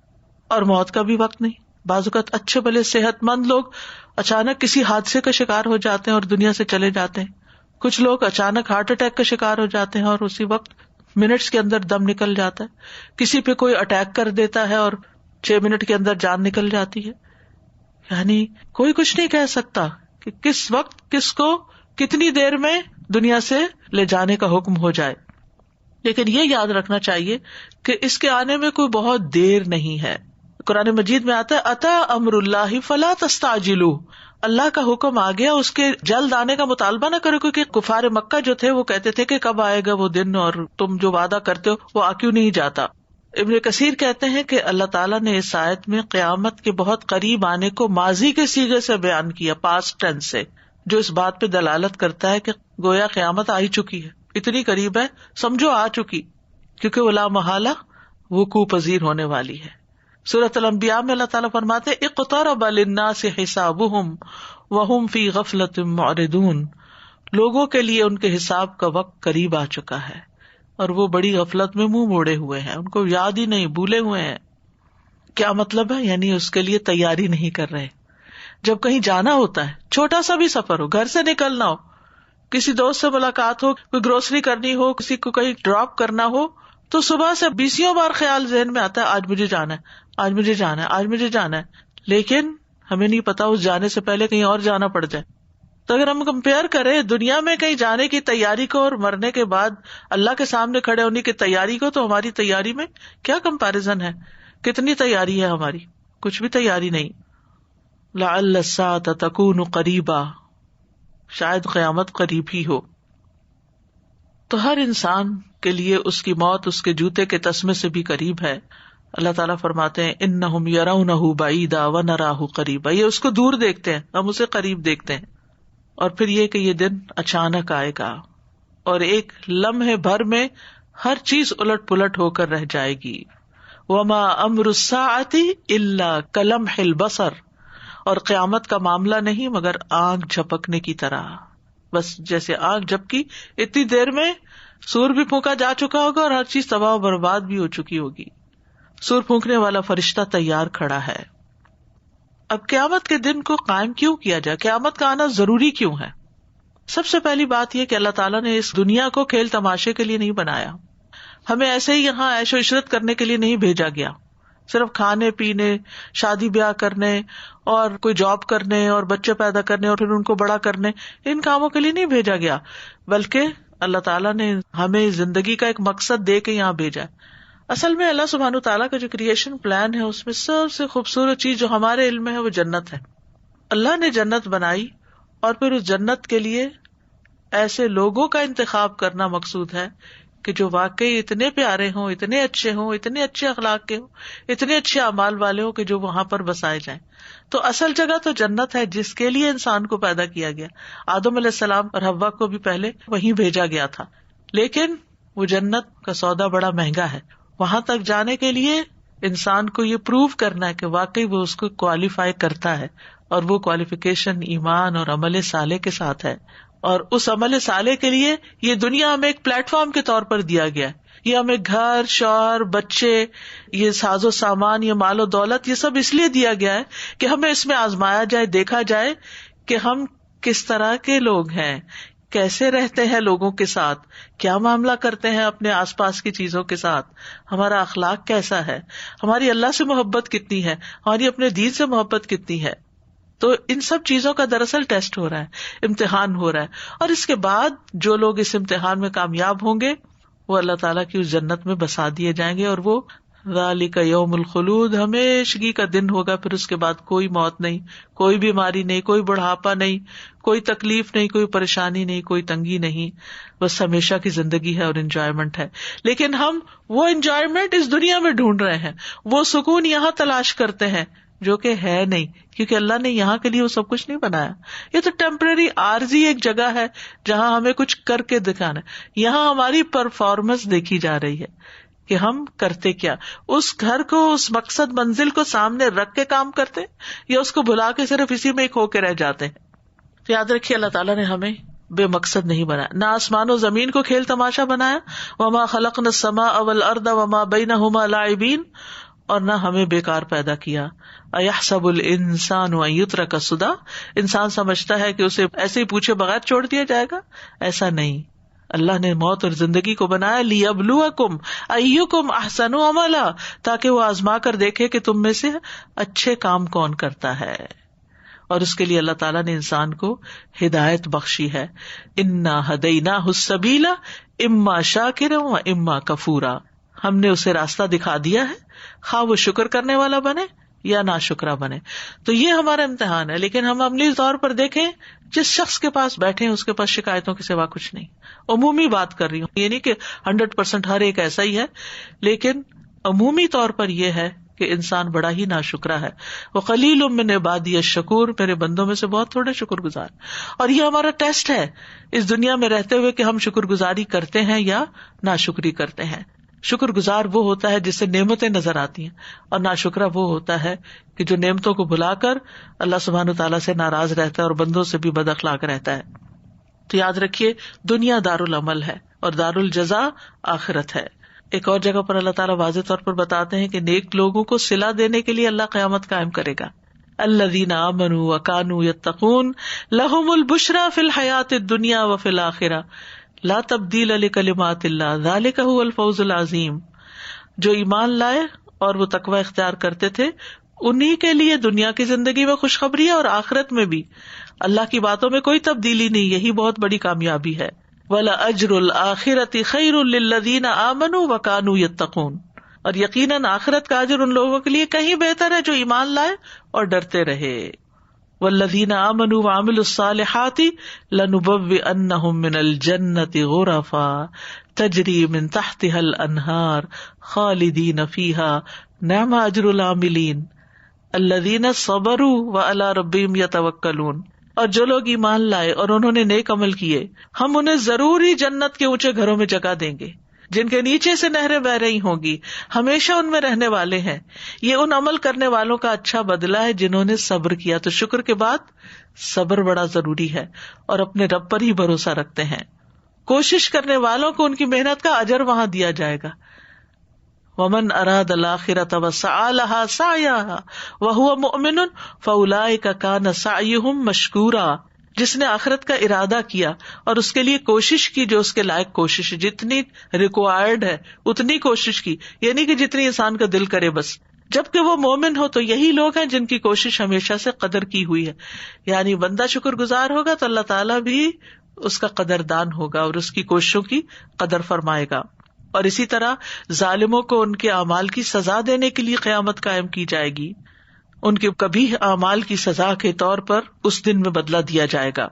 اور موت کا بھی وقت نہیں. بعض اوقات اچھے بھلے صحت مند لوگ اچانک کسی حادثے کا شکار ہو جاتے ہیں اور دنیا سے چلے جاتے ہیں. کچھ لوگ اچانک ہارٹ اٹیک کا شکار ہو جاتے ہیں اور اسی وقت منٹس کے اندر دم نکل جاتا ہے. کسی پہ کوئی اٹیک کر دیتا ہے اور 6 منٹ کے اندر جان نکل جاتی ہے. یعنی کوئی کچھ نہیں کہہ سکتا کہ کس وقت کس کو کتنی دیر میں دنیا سے لے جانے کا حکم ہو جائے. لیکن یہ یاد رکھنا چاہیے کہ اس کے آنے میں کوئی بہت دیر نہیں ہے. قرآن مجید میں آتا ہے اتا امر اللہ فلا تستعجلوہ، اللہ کا حکم آ گیا، اس کے جلد آنے کا مطالبہ نہ کرو، کیونکہ کفار مکہ جو تھے وہ کہتے تھے کہ کب آئے گا وہ دن، اور تم جو وعدہ کرتے ہو وہ آ کیوں نہیں جاتا. ابن کثیر کہتے ہیں کہ اللہ تعالیٰ نے اس آیت میں قیامت کے بہت قریب آنے کو ماضی کے صیغے سے بیان کیا، پاسٹ ٹینس سے، جو اس بات پہ دلالت کرتا ہے کہ گویا قیامت آ ہی چکی ہے، اتنی قریب ہے، سمجھو آ چکی، کیونکہ وہ لا محالہ وقوع پذیر ہونے والی ہے. سورۃ الانبیاء میں اللہ تعالیٰ فرماتے اقترب للناس حسابهم وهم فی غفلۃ معرضون، لوگوں کے لیے ان کے حساب کا وقت قریب آ چکا ہے اور وہ بڑی غفلت میں منہ موڑے ہوئے ہیں، ان کو یاد ہی نہیں، بھولے ہوئے ہیں. کیا مطلب ہے؟ یعنی اس کے لیے تیاری نہیں کر رہے. جب کہیں جانا ہوتا ہے، چھوٹا سا بھی سفر ہو، گھر سے نکلنا ہو، کسی دوست سے ملاقات ہو، کوئی گروسری کرنی ہو، کسی کو کہیں ڈراپ کرنا ہو، تو صبح سے 20 بار خیال ذہن میں آتا ہے آج مجھے جانا ہے، آج مجھے جانا ہے، آج مجھے جانا ہے. لیکن ہمیں نہیں پتا اس جانے سے پہلے کہیں اور جانا پڑ جائے. تو اگر ہم کمپیئر کریں دنیا میں کہیں جانے کی تیاری کو اور مرنے کے بعد اللہ کے سامنے کھڑے ہونے کی تیاری کو، تو ہماری تیاری میں کیا کمپیرزن ہے؟ کتنی تیاری ہے ہماری؟ کچھ بھی تیاری نہیں. لعل الساعة تکون قریبا، شاید قیامت قریب ہی ہو. تو ہر انسان کے لیے اس کی موت اس کے جوتے کے تسمے سے بھی قریب ہے. اللہ تعالیٰ فرماتے ہیں انہم یرونہ بعیدا ونراہ قریبا، یہ اس کو دور دیکھتے ہیں، ہم اسے قریب دیکھتے ہیں. اور پھر یہ کہ یہ دن اچانک آئے گا اور ایک لمحے بھر میں ہر چیز الٹ پلٹ ہو کر رہ جائے گی. وما امر الساعة الا کلمح البصر، اور قیامت کا معاملہ نہیں مگر آنکھ جھپکنے کی طرح، بس جیسے آنکھ جھپکی اتنی دیر میں سور بھی پھونکا جا چکا ہوگا اور ہر چیز تباہ و برباد بھی ہو چکی ہوگی. سور پھونکنے والا فرشتہ تیار کھڑا ہے. اب قیامت کے دن کو قائم کیوں کیا جائے؟ قیامت کا آنا ضروری کیوں ہے؟ سب سے پہلی بات یہ کہ اللہ تعالیٰ نے اس دنیا کو کھیل تماشے کے لیے نہیں بنایا. ہمیں ایسے ہی یہاں عیش و عشرت کرنے کے لیے نہیں بھیجا گیا، صرف کھانے پینے، شادی بیاہ کرنے اور کوئی جاب کرنے اور بچے پیدا کرنے اور پھر ان کو بڑا کرنے، ان کاموں کے لیے نہیں بھیجا گیا، بلکہ اللہ تعالیٰ نے ہمیں زندگی کا ایک مقصد دے کے یہاں بھیجا. اصل میں اللہ سبحانہ وتعالیٰ کا جو کریشن پلان ہے اس میں سب سے خوبصورت چیز جو ہمارے علم میں ہے وہ جنت ہے. اللہ نے جنت بنائی اور پھر اس جنت کے لیے ایسے لوگوں کا انتخاب کرنا مقصود ہے کہ جو واقعی اتنے پیارے ہوں، اتنے اچھے ہوں، اتنے اچھے اخلاق کے ہوں، اتنے اچھے اعمال والے ہوں کہ جو وہاں پر بسائے جائیں. تو اصل جگہ تو جنت ہے جس کے لیے انسان کو پیدا کیا گیا. آدم علیہ السلام اور حوا کو بھی پہلے وہیں بھیجا گیا تھا، لیکن وہ جنت کا سودا بڑا مہنگا ہے. وہاں تک جانے کے لیے انسان کو یہ پروو کرنا ہے کہ واقعی وہ اس کو کوالیفائی کرتا ہے، اور وہ کوالیفیکیشن ایمان اور عمل صالح کے ساتھ ہے. اور اس عمل صالح کے لیے یہ دنیا ہمیں ایک پلیٹ فارم کے طور پر دیا گیا ہے. یہ ہمیں گھر، شوہر، بچے، یہ ساز و سامان، یہ مال و دولت، یہ سب اس لیے دیا گیا ہے کہ ہمیں اس میں آزمایا جائے، دیکھا جائے کہ ہم کس طرح کے لوگ ہیں، کیسے رہتے ہیں لوگوں کے ساتھ, کیا معاملہ کرتے ہیں اپنے آس پاس کی چیزوں کے ساتھ, ہمارا اخلاق کیسا ہے, ہماری اللہ سے محبت کتنی ہے, ہماری اپنے دین سے محبت کتنی ہے. تو ان سب چیزوں کا دراصل ٹیسٹ ہو رہا ہے, امتحان ہو رہا ہے. اور اس کے بعد جو لوگ اس امتحان میں کامیاب ہوں گے وہ اللہ تعالیٰ کی اس جنت میں بسا دیے جائیں گے, اور وہ ذالک یوم الخلود, ہمیشگی کا دن ہوگا. پھر اس کے بعد کوئی موت نہیں, کوئی بیماری نہیں, کوئی بڑھاپا نہیں, کوئی تکلیف نہیں, کوئی پریشانی نہیں, کوئی تنگی نہیں, بس ہمیشہ کی زندگی ہے اور انجوائمنٹ ہے. لیکن ہم وہ انجوائمنٹ اس دنیا میں ڈھونڈ رہے ہیں, وہ سکون یہاں تلاش کرتے ہیں جو کہ ہے نہیں, کیونکہ اللہ نے یہاں کے لیے وہ سب کچھ نہیں بنایا. یہ تو ٹیمپرری عارضی ایک جگہ ہے جہاں ہمیں کچھ کر کے دکھانا ہے. یہاں ہماری پرفارمنس دیکھی جا رہی ہے کہ ہم کرتے کیا, اس گھر کو, اس مقصد منزل کو سامنے رکھ کے کام کرتے یا اس کو بھلا کے صرف اسی میں ایک ہو کے رہ جاتے ہیں. تو یاد رکھیے اللہ تعالیٰ نے ہمیں بے مقصد نہیں بنایا, نہ آسمان و زمین کو کھیل تماشا بنایا, وما خلقنا السماء والارض وما بینہما لاعبین, اور نہ ہمیں بیکار پیدا کیا. ایحسب الانسان ان یترک سدی, انسان سمجھتا ہے کہ اسے ایسے ہی پوچھے بغیر چھوڑ دیا جائے گا, ایسا نہیں. اللہ نے موت اور زندگی کو بنایا لیبلوکم ایکم احسن عملا, تاکہ وہ آزما کر دیکھے کہ تم میں سے اچھے کام کون کرتا ہے. اور اس کے لیے اللہ تعالیٰ نے انسان کو ہدایت بخشی ہے. انا ہدیناہ السبیل اما شاکرا و اما کفورا, ہم نے اسے راستہ دکھا دیا ہے, خواہ وہ شکر کرنے والا بنے یا ناشکرا بنے. تو یہ ہمارا امتحان ہے. لیکن ہم عملی طور پر دیکھیں, جس شخص کے پاس بیٹھے ہیں اس کے پاس شکایتوں کے سوا کچھ نہیں. عمومی بات کر رہی ہوں, یہ نہیں کہ 100% ہر ایک ایسا ہی ہے, لیکن عمومی طور پر یہ ہے کہ انسان بڑا ہی ناشکرا ہے. وقلیل من عبادی الشکور, میرے بندوں میں سے بہت تھوڑے شکر گزار. اور یہ ہمارا ٹیسٹ ہے اس دنیا میں رہتے ہوئے کہ ہم شکر گزاری کرتے ہیں یا ناشکری کرتے ہیں. شکر گزار وہ ہوتا ہے جس سے نعمتیں نظر آتی ہیں, اور ناشکرا وہ ہوتا ہے کہ جو نعمتوں کو بھلا کر اللہ سبحانہ تعالیٰ سے ناراض رہتا ہے اور بندوں سے بھی بد اخلاق رہتا ہے. تو یاد رکھیے دنیا دارالعمل ہے اور دارالجزا آخرت ہے. ایک اور جگہ پر اللہ تعالیٰ واضح طور پر بتاتے ہیں کہ نیک لوگوں کو صلہ دینے کے لیے اللہ قیامت قائم کرے گا. الذین آمنوا وکانوا یتقون لہم البشری فی الحیاۃ الدنیا وفی الآخرہ لا تبدیل لکلمات اللہ ذالک هو الفوز العظیم. جو ایمان لائے اور وہ تقوی اختیار کرتے تھے, انہی کے لیے دنیا کی زندگی میں خوشخبری ہے اور آخرت میں بھی. اللہ کی باتوں میں کوئی تبدیلی نہیں, یہی بہت بڑی کامیابی ہے. وَلَأَجْرُ الْآخِرَةِ خَيْرٌ لِّلَّذِينَ آمَنُوا وَكَانُوا يَتَّقُونَ, اور یقیناً آخرت کا اجر ان لوگوں کے لیے کہیں بہتر ہے جو ایمان لائے اور ڈرتے رہے. وَالَّذِينَ آمَنُوا وَعَمِلُوا الصَّالِحَاتِ لَنُبَوِّئَنَّهُم مِّنَ الْجَنَّةِ غُرَفًا تَجْرِي مِن تَحْتِهَا الْأَنْهَارُ خَالِدِينَ فِيهَا نِعْمَ أَجْرُ الْعَامِلِينَ الَّذِينَ صَبَرُوا وَعَلَىٰ رَبِّهِمْ يَتَوَكَّلُونَ. اور جو لوگ ایمان لائے اور انہوں نے نیک عمل کیے, ہم انہیں ضرور ہی جنت کے اونچے گھروں میں جگہ دیں گے جن کے نیچے سے نہریں بہ رہی ہوں گی, ہمیشہ ان میں رہنے والے ہیں. یہ ان عمل کرنے والوں کا اچھا بدلہ ہے جنہوں نے صبر کیا. تو شکر کے بعد صبر بڑا ضروری ہے, اور اپنے رب پر ہی بھروسہ رکھتے ہیں. کوشش کرنے والوں کو ان کی محنت کا اجر وہاں دیا جائے گا. ومن اراد الآخرۃ وسعى لها سعيها وهو مؤمن فاولئک کان سعیهم مشکورا. جس نے آخرت کا ارادہ کیا اور اس کے لیے کوشش کی جو اس کے لائق کوشش ہے, جتنی ریکوائرڈ ہے اتنی کوشش کی, یعنی کہ جتنی انسان کا دل کرے بس. جبکہ وہ مومن ہو تو یہی لوگ ہیں جن کی کوشش ہمیشہ سے قدر کی ہوئی ہے. یعنی بندہ شکر گزار ہوگا تو اللہ تعالیٰ بھی اس کا قدردان ہوگا اور اس کی کوششوں کی قدر فرمائے گا. اور اسی طرح ظالموں کو ان کے اعمال کی سزا دینے کے لیے قیامت قائم کی جائے گی. ان کے کبھی اعمال کی سزا کے طور پر اس دن میں بدلہ دیا جائے گا.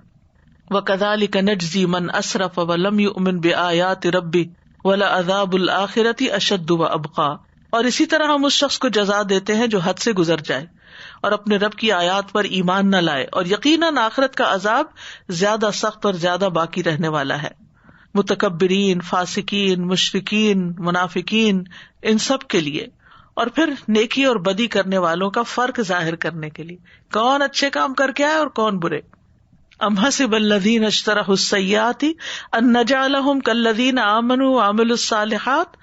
وَكَذَلِكَ نَجْزِي مَنْ أَسْرَفَ وَلَمْ يُؤْمِنْ بِآيَاتِ رَبِّهِ وَلَعَذَابُ الْآخِرَةِ أَشَدُّ وَأَبْقَىٰ. اور اسی طرح ہم اس شخص کو جزا دیتے ہیں جو حد سے گزر جائے اور اپنے رب کی آیات پر ایمان نہ لائے, اور یقیناً آخرت کا عذاب زیادہ سخت اور زیادہ باقی رہنے والا ہے. متکبرین, فاسقین, مشرکین, منافقین, ان سب کے لیے. اور پھر نیکی اور بدی کرنے والوں کا فرق ظاہر کرنے کے لیے کون اچھے کام کر کے آئے اور کون برے. ام حسب الذین اجترحوا السیئات ان نجعلہم کالذین آمنوا وعملوا الصالحات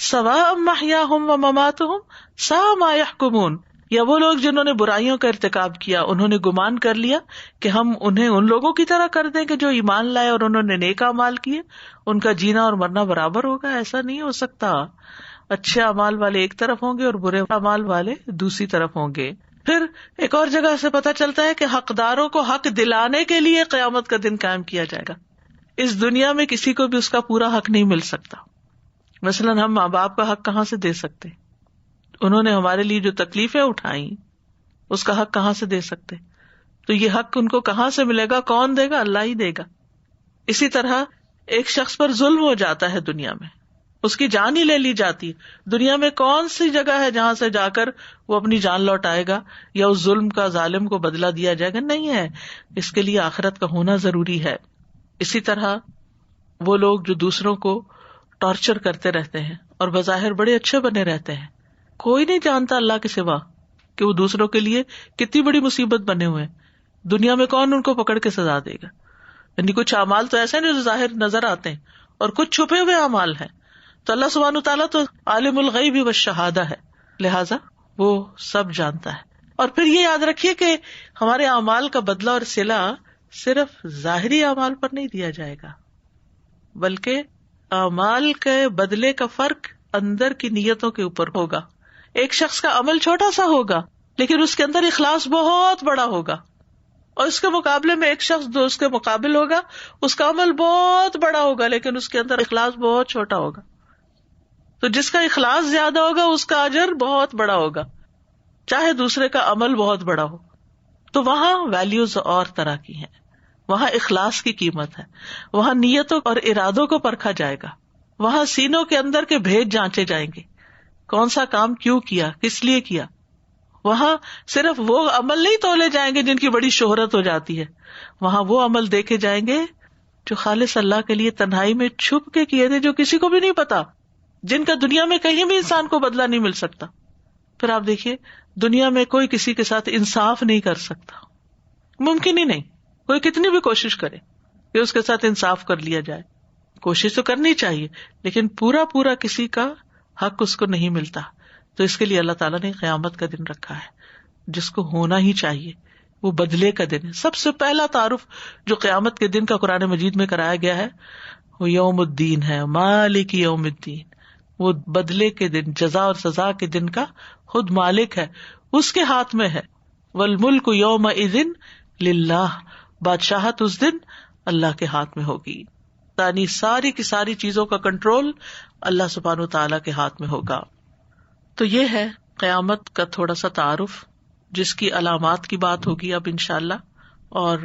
سواء محیاہم ومماتہم ساء ما یحکمون. یا وہ لوگ جنہوں نے برائیوں کا ارتکاب کیا، انہوں نے گمان کر لیا کہ ہم انہیں ان لوگوں کی طرح کر دیں کہ جو ایمان لائے اور انہوں نے نیک اعمال کیے، ان کا جینا اور مرنا برابر ہوگا. ایسا نہیں ہو سکتا. اچھے اعمال والے ایک طرف ہوں گے اور برے اعمال والے دوسری طرف ہوں گے. پھر ایک اور جگہ سے پتہ چلتا ہے کہ حقداروں کو حق دلانے کے لیے قیامت کا دن قائم کیا جائے گا. اس دنیا میں کسی کو بھی اس کا پورا حق نہیں مل سکتا. مثلاً ہم ماں باپ کا حق کہاں سے دے سکتے؟ انہوں نے ہمارے لیے جو تکلیفیں اٹھائیں اس کا حق کہاں سے دے سکتے؟ تو یہ حق ان کو کہاں سے ملے گا؟ کون دے گا؟ اللہ ہی دے گا. اسی طرح ایک شخص پر ظلم ہو جاتا ہے دنیا میں، اس کی جان ہی لے لی جاتی ہے. دنیا میں کون سی جگہ ہے جہاں سے جا کر وہ اپنی جان لوٹائے گا یا اس ظلم کا ظالم کو بدلہ دیا جائے گا؟ نہیں ہے. اس کے لیے آخرت کا ہونا ضروری ہے. اسی طرح وہ لوگ جو دوسروں کو ٹارچر کرتے رہتے ہیں اور بظاہر بڑے اچھے بنے رہتے ہیں، کوئی نہیں جانتا اللہ کے سوا کہ وہ دوسروں کے لیے کتنی بڑی مصیبت بنے ہوئے ہیں. دنیا میں کون ان کو پکڑ کے سزا دے گا؟ یعنی کچھ اعمال تو ایسے ہیں جو ظاہر نظر آتے ہیں اور کچھ چھپے ہوئے اعمال ہیں. تو اللہ سبحانہ تعالیٰ تو عالم الغیب والشہادہ ہے، لہذا وہ سب جانتا ہے. اور پھر یہ یاد رکھیے کہ ہمارے اعمال کا بدلہ اور صلہ صرف ظاہری اعمال پر نہیں دیا جائے گا، بلکہ اعمال کے بدلے کا فرق اندر کی نیتوں کے اوپر ہوگا. ایک شخص کا عمل چھوٹا سا ہوگا لیکن اس کے اندر اخلاص بہت بڑا ہوگا، اور اس کے مقابلے میں ایک شخص جو اس کے مقابل ہوگا اس کا عمل بہت بڑا ہوگا لیکن اس کے اندر اخلاص بہت چھوٹا ہوگا. تو جس کا اخلاص زیادہ ہوگا اس کا اجر بہت بڑا ہوگا، چاہے دوسرے کا عمل بہت بڑا ہو. تو وہاں ویلیوز اور طرح کی ہیں، وہاں اخلاص کی قیمت ہے، وہاں نیتوں اور ارادوں کو پرکھا جائے گا، وہاں سینوں کے اندر کے بھید جانچے جائیں گے، کون سا کام کیوں کیا، کس لیے کیا. وہاں صرف وہ عمل نہیں تولے جائیں گے جن کی بڑی شہرت ہو جاتی ہے، وہاں وہ عمل دیکھے جائیں گے جو خالص اللہ کے لیے تنہائی میں چھپ کے کیے تھے، جو کسی کو بھی نہیں پتا، جن کا دنیا میں کہیں بھی انسان کو بدلہ نہیں مل سکتا. پھر آپ دیکھیے دنیا میں کوئی کسی کے ساتھ انصاف نہیں کر سکتا، ممکن ہی نہیں. کوئی کتنی بھی کوشش کرے کہ اس کے ساتھ انصاف کر لیا جائے، کوشش تو کرنی چاہیے لیکن پورا کسی کا حق اس کو نہیں ملتا. تو اس کے لیے اللہ تعالیٰ نے قیامت کا دن رکھا ہے جس کو ہونا ہی چاہیے. وہ بدلے کا دن ہے. سب سے پہلا تعارف جو قیامت کے دن کا قرآن مجید میں کرایا گیا ہے وہ یوم الدین ہے، مالک یوم الدین. وہ بدلے کے دن، جزا اور سزا کے دن کا خود مالک ہے، اس کے ہاتھ میں ہے. والملک یومئذ للہ، بادشاہت اس دن اللہ کے ہاتھ میں ہوگی. یعنی ساری کی ساری چیزوں کا کنٹرول اللہ سبحانہ تعالیٰ کے ہاتھ میں ہوگا. تو یہ ہے قیامت کا تھوڑا سا تعارف، جس کی علامات کی بات ہوگی اب انشاءاللہ، اور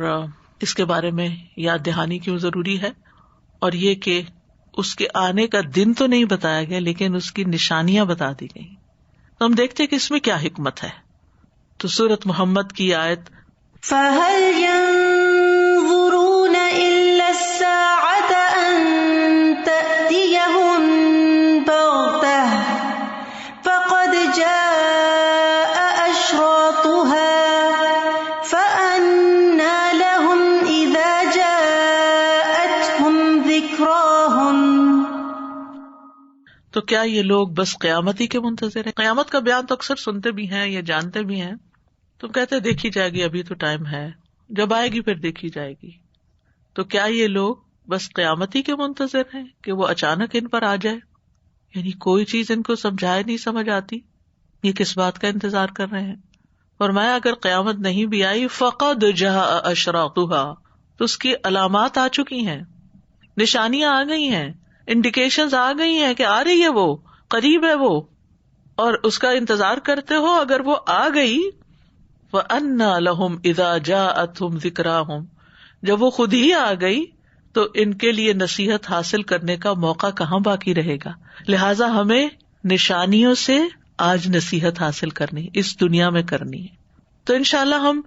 اس کے بارے میں یاد دہانی کیوں ضروری ہے، اور یہ کہ اس کے آنے کا دن تو نہیں بتایا گیا لیکن اس کی نشانیاں بتا دی گئی. تو ہم دیکھتے ہیں کہ اس میں کیا حکمت ہے. تو سورۃ محمد کی آیت فَهَلْ يَنظُرُونَ إِلَّا السَّاعَةَ أَن تَأْتِيَهُم بَغْتَةً فَقَدْ جَاءَ أَشْرَاطُهَا فَأَنَّىٰ لَهُمْ إِذَا جَاءَتْهُمْ ذِكْرَاهُمْ. تو کیا یہ لوگ بس قیامت ہی کے منتظر ہیں؟ قیامت کا بیان تو اکثر سنتے بھی ہیں یا جانتے بھی ہیں، تو کہتے دیکھی جائے گی، ابھی تو ٹائم ہے، جب آئے گی پھر دیکھی جائے گی. تو کیا یہ لوگ بس قیامت ہی کے منتظر ہیں کہ وہ اچانک ان پر آ جائے؟ یعنی کوئی چیز ان کو سمجھائے نہیں سمجھ آتی، یہ کس بات کا انتظار کر رہے ہیں؟ فرمایا اگر قیامت نہیں بھی آئی فقد جاء اشراطها، تو اس کی علامات آ چکی ہیں، نشانیاں آ گئی ہیں، انڈیکیشنز آ گئی ہیں کہ آ رہی ہے، وہ قریب ہے وہ، اور اس کا انتظار کرتے ہو. اگر وہ آ گئی وَأَنَّىٰ لَهُمْ إِذَا جَاءَتْهُمْ ذِكْرَاهُمْ، جب وہ خود ہی آ گئی تو ان کے لیے نصیحت حاصل کرنے کا موقع کہاں باقی رہے گا. لہٰذا ہمیں نشانیوں سے آج نصیحت حاصل کرنی، اس دنیا میں کرنی ہے. تو انشاءاللہ ہم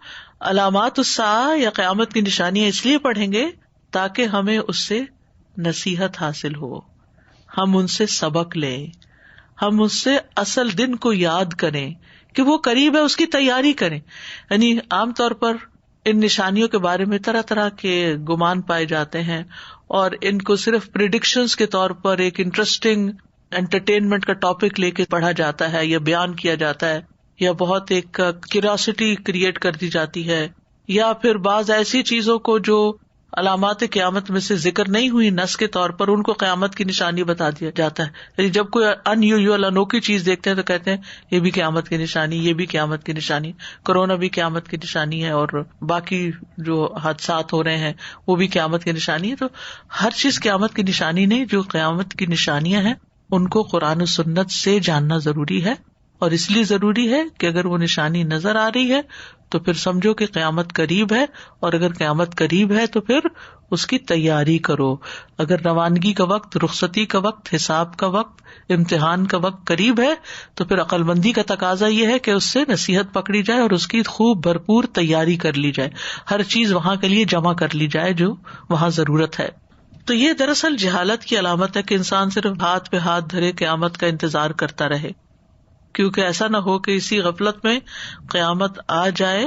علامات الساعہ یا قیامت کی نشانیاں اس لیے پڑھیں گے تاکہ ہمیں اس سے نصیحت حاصل ہو، ہم ان سے سبق لیں، ہم اس سے اصل دن کو یاد کریں کہ وہ قریب ہے، اس کی تیاری کریں. یعنی عام طور پر ان نشانیوں کے بارے میں طرح طرح کے گمان پائے جاتے ہیں اور ان کو صرف پریڈکشنز کے طور پر ایک انٹرسٹنگ انٹرٹینمنٹ کا ٹاپک لے کے پڑھا جاتا ہے یا بیان کیا جاتا ہے یا بہت ایک کیوریوسٹی کریٹ کر دی جاتی ہے، یا پھر بعض ایسی چیزوں کو جو علامات قیامت میں سے ذکر نہیں ہوئی نص کے طور پر، ان کو قیامت کی نشانی بتا دیا جاتا ہے. یعنی جب کوئی ان یوزول انوکھی چیز دیکھتے ہیں تو کہتے ہیں یہ بھی قیامت کی نشانی، یہ بھی قیامت کی نشانی، کورونا بھی قیامت کی نشانی ہے، اور باقی جو حادثات ہو رہے ہیں وہ بھی قیامت کی نشانی ہے. تو ہر چیز قیامت کی نشانی نہیں، جو قیامت کی نشانیاں ہیں ان کو قرآن و سنت سے جاننا ضروری ہے. اور اس لیے ضروری ہے کہ اگر وہ نشانی نظر آ رہی ہے تو پھر سمجھو کہ قیامت قریب ہے، اور اگر قیامت قریب ہے تو پھر اس کی تیاری کرو. اگر روانگی کا وقت، رخصتی کا وقت، حساب کا وقت، امتحان کا وقت قریب ہے تو پھر عقل مندی کا تقاضا یہ ہے کہ اس سے نصیحت پکڑی جائے اور اس کی خوب بھرپور تیاری کر لی جائے، ہر چیز وہاں کے لیے جمع کر لی جائے جو وہاں ضرورت ہے. تو یہ دراصل جہالت کی علامت ہے کہ انسان صرف ہاتھ پہ ہاتھ دھرے قیامت کا انتظار کرتا رہے، کیونکہ ایسا نہ ہو کہ اسی غفلت میں قیامت آ جائے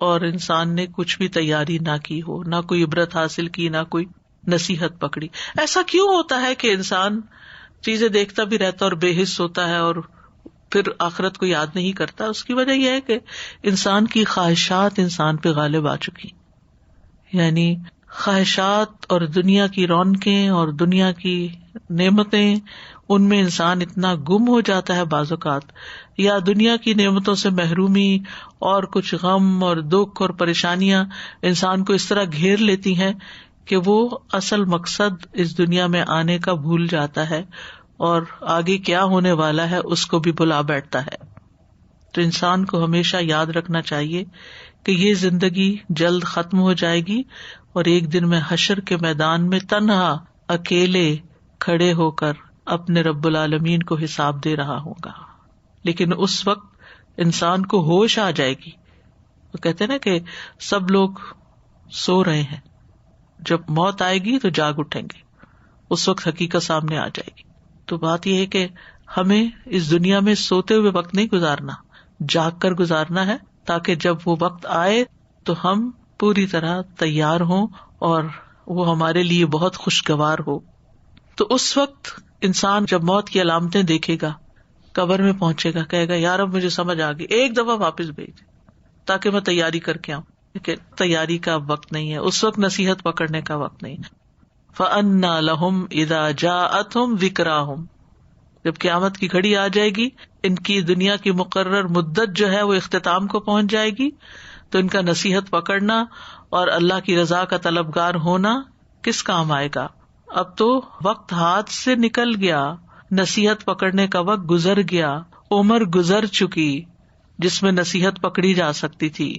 اور انسان نے کچھ بھی تیاری نہ کی ہو، نہ کوئی عبرت حاصل کی، نہ کوئی نصیحت پکڑی. ایسا کیوں ہوتا ہے کہ انسان چیزیں دیکھتا بھی رہتا اور بے حس ہوتا ہے اور پھر آخرت کو یاد نہیں کرتا؟ اس کی وجہ یہ ہے کہ انسان کی خواہشات انسان پہ غالب آ چکی. یعنی خواہشات اور دنیا کی رونقیں اور دنیا کی نعمتیں، ان میں انسان اتنا گم ہو جاتا ہے بعض اوقات، یا دنیا کی نعمتوں سے محرومی اور کچھ غم اور دکھ اور پریشانیاں انسان کو اس طرح گھیر لیتی ہیں کہ وہ اصل مقصد اس دنیا میں آنے کا بھول جاتا ہے اور آگے کیا ہونے والا ہے اس کو بھی بھلا بیٹھتا ہے. تو انسان کو ہمیشہ یاد رکھنا چاہیے کہ یہ زندگی جلد ختم ہو جائے گی اور ایک دن میں حشر کے میدان میں تنہا اکیلے کھڑے ہو کر اپنے رب العالمین کو حساب دے رہا ہوں گا. لیکن اس وقت انسان کو ہوش آ جائے گی. وہ کہتے ہیں نا کہ سب لوگ سو رہے ہیں، جب موت آئے گی تو جاگ اٹھیں گے، اس وقت حقیقت سامنے آ جائے گی. تو بات یہ ہے کہ ہمیں اس دنیا میں سوتے ہوئے وقت نہیں گزارنا، جاگ کر گزارنا ہے، تاکہ جب وہ وقت آئے تو ہم پوری طرح تیار ہوں اور وہ ہمارے لیے بہت خوشگوار ہو. تو اس وقت انسان جب موت کی علامتیں دیکھے گا، قبر میں پہنچے گا، کہے گا یار اب مجھے سمجھ آ گئی، ایک دفعہ واپس بھیج تاکہ میں تیاری کر کے آؤں. لیکن تیاری کا وقت نہیں ہے، اس وقت نصیحت پکڑنے کا وقت نہیں. فَأَنَّىٰ لَهُمْ إِذَا جَاءَتْهُمْ ذِكْرَاهُمْ، جب قیامت کی گھڑی آ جائے گی، ان کی دنیا کی مقرر مدت جو ہے وہ اختتام کو پہنچ جائے گی، تو ان کا نصیحت پکڑنا اور اللہ کی رضا کا طلبگار ہونا کس کام آئے گا؟ اب تو وقت ہاتھ سے نکل گیا، نصیحت پکڑنے کا وقت گزر گیا، عمر گزر چکی جس میں نصیحت پکڑی جا سکتی تھی.